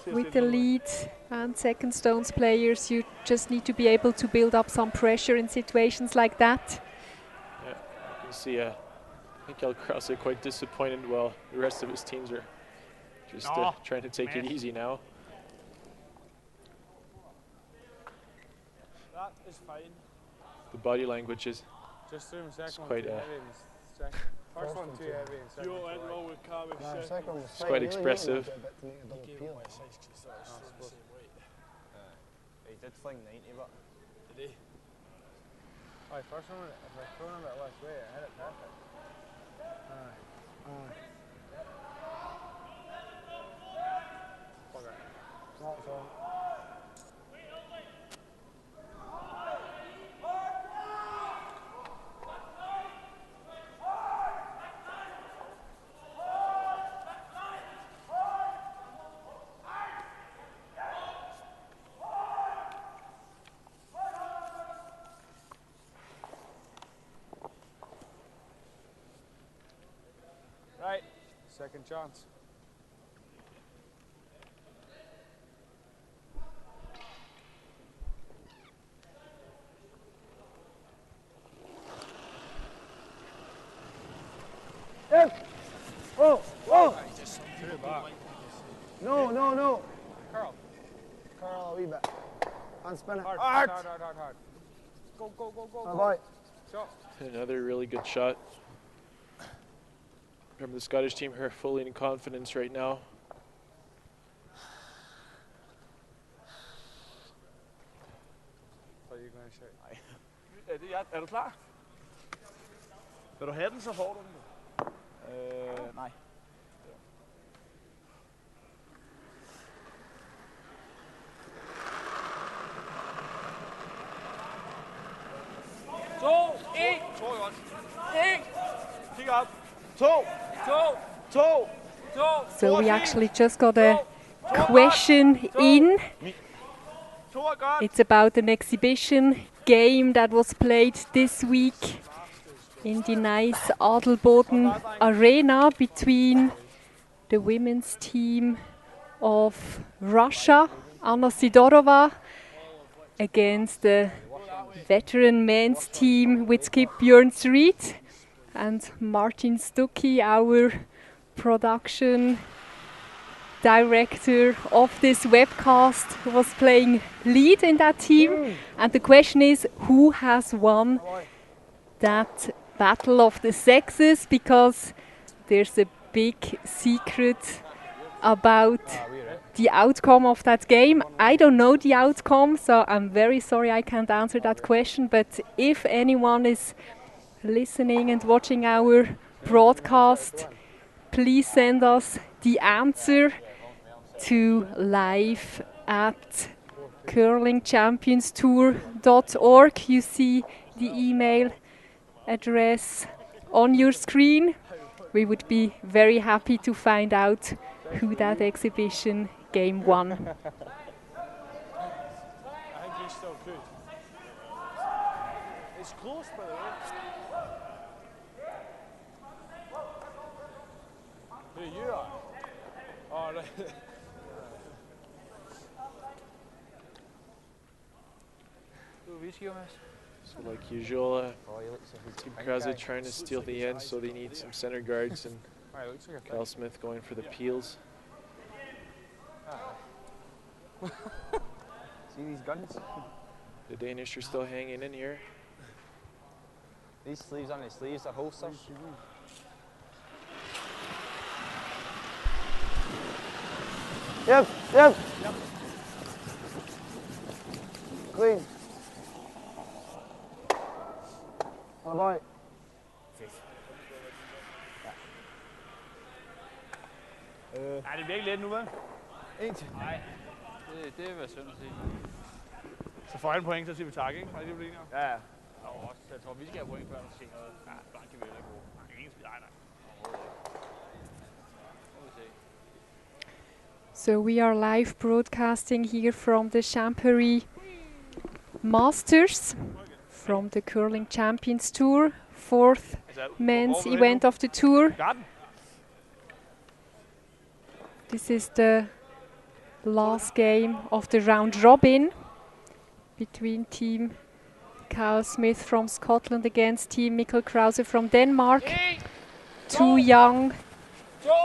with the lead and second stones players, you just need to be able to build up some pressure in situations like that. Yeah, you can see Mikkel Krause quite disappointed while the rest of his teams are just trying to take it easy now. That is fine. The body language is quite First one too heavy and second one wrong with it's quite expressive. He did fling 90, but... Did he? Oh, first one, if I thrown him at left way, I hit it perfect. Right, second chance. Oh! Just threw it back. No. Carl. Carl, a wee bit. And spin it. Hard. Go, go, go, go, Bye go. bye. Another really good shot from the Scottish team. Her fully in confidence right now. Er du klar? Vil du have den, så får du den. Nej. Kig op. 2. So we actually just got a question in. It's about an exhibition game that was played this week in the nice Adelboden Arena between the women's team of Russia, Anna Sidorova, against the veteran men's team with skip Björn Street, and Martin Stucki, our production director of this webcast, was playing lead in that team. And the question is, who has won that battle of the sexes? Because there's a big secret about the outcome of that game. I don't know the outcome, so I'm very sorry I can't answer that question. But if anyone is listening and watching our broadcast, please send us the answer to live@curlingchampionstour.org. You see the email address on your screen. We would be very happy to find out who that exhibition game won. I think he's still good. It's close, by the way. Who you are? Oh, right. So like usual, Smith-Krause trying to steal the end, so they need some center guards, and Kyle Smith going for the peels. See these guns? The Danish are still hanging in here. These sleeves on his sleeves are holsters. Yep, yep. Clean. Bye bye. Nej, det bliver ikke let nu, vel? En til. Nej, det vil være synd at sige. Så får han point, så siger vi tak, ikke? Er det det, Ja, ja. Og også, jeg tror, vi skal have point før, der sker noget. Ja, blank kan vi heller ikke bruge. Nej, ingen skid. Nej. So we are live broadcasting here from the Champéry Masters from the Curling Champions Tour, fourth men's event of the tour. This is the last game of the round robin between Team Kyle Smith from Scotland against Team Smith-Krause from Denmark. Two young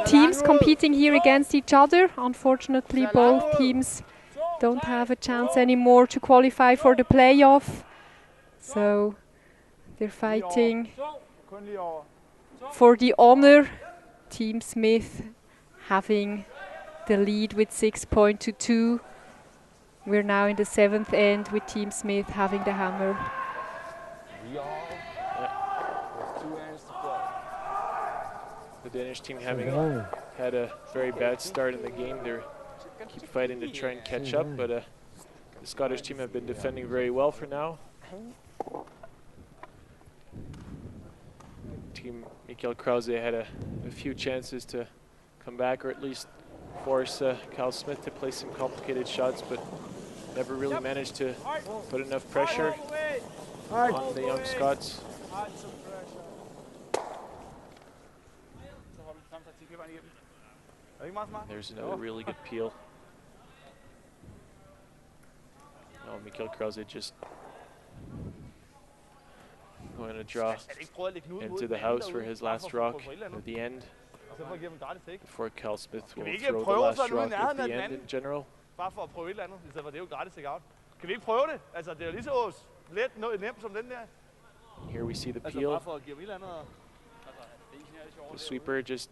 teams competing here against each other. Unfortunately, both teams don't have a chance anymore to qualify for the playoff. So they're fighting for the honor. Team Smith having the lead with 6 points to 2. We're now in the 7th end with Team Smith having the hammer. The Danish team having had a very bad start in the game. They keep fighting to try and catch up, but the Scottish team have been defending very well for now. Team Smith-Krause had a few chances to come back, or at least force Kyle Smith to play some complicated shots, but never really managed to put enough pressure on the young Scots. There's another really good peel. Oh, Smith-Krause just going to draw into the house for his last rock at the end, before Kyle Smith will throw the last rock at the end in general. Bare for at prøve et eller andet, i stedet for det er jo gratis, ikke out. Kan vi ikke prøve det? Altså, det er lige så nemt som den der. Here we see the Altså, peel. bare for at give dem et eller andet. The sweeper just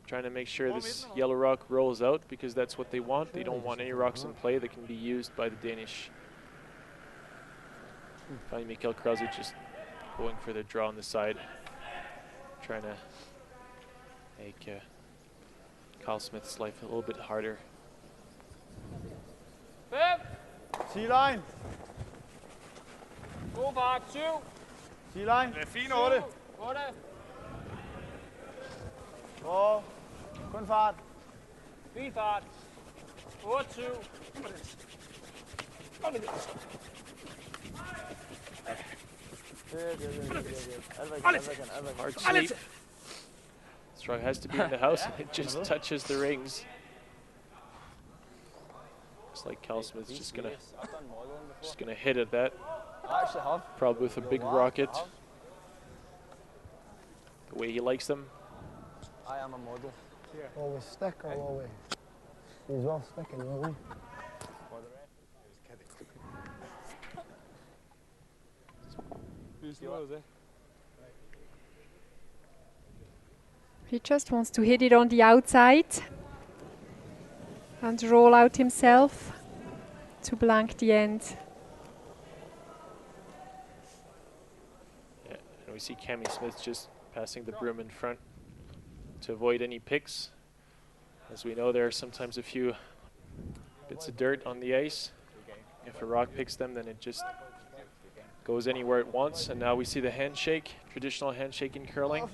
trying to make sure this yellow rock rolls out because that's what they want. They don't want any rocks in play that can be used by the Danish. Finally, m.Krause just going for the draw on the side, trying to make Carl Smith's life a little bit harder. Sea-line. God fart. 7. Sea-line. Det er fint 8. 8. Åh, kun fart. Fin fart. 28. Hard sleep. Strug has to be in the house. It just touches the rings. Looks like Carl Smith's just gonna hit at that. Probably with a big rocket. The way he likes them. I am a model. Always stick or always? He's well sticking, really. He just wants to hit it on the outside and roll out himself to blank the end. Yeah, and we see Cammy Smith just passing the broom in front to avoid any picks. As we know, there are sometimes a few bits of dirt on the ice. If a rock picks them, then it just goes anywhere it wants. And now we see the handshake, traditional handshake in curling.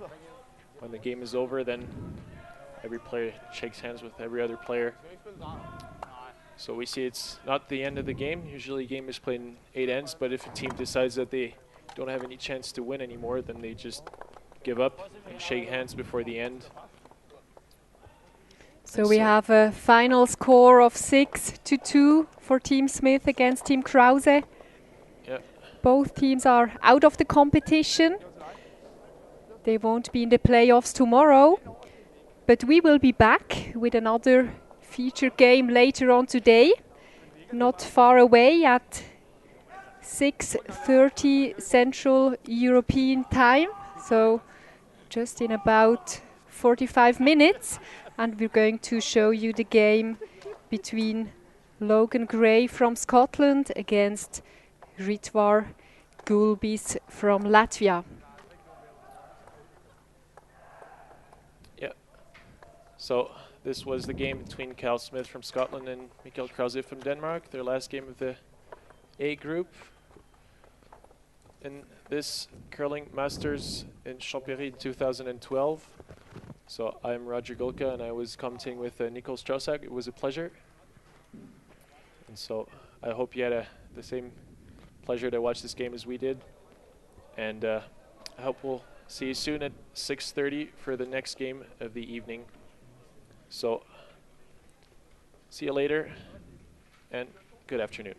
When the game is over, then every player shakes hands with every other player. So we see it's not the end of the game. Usually a game is played in 8 ends, but if a team decides that they don't have any chance to win anymore, then they just give up and shake hands before the end. So we have a final score of 6-2 for Team Smith against Team Krause. Yeah. Both teams are out of the competition. They won't be in the playoffs tomorrow, but we will be back with another feature game later on today, not far away at 6:30 Central European time, so just in about 45 minutes, and we're going to show you the game between Logan Gray from Scotland against Ritvar Gulbis from Latvia. So this was the game between Carl Smith from Scotland and m.Krause from Denmark, their last game of the A group. In this curling masters in Champéry 2012. So I'm Roger Golka and I was commentating with Nicole Strausak. It was a pleasure. And so I hope you had the same pleasure to watch this game as we did. And I hope we'll see you soon at 6:30 for the next game of the evening. So, see you later, and good afternoon.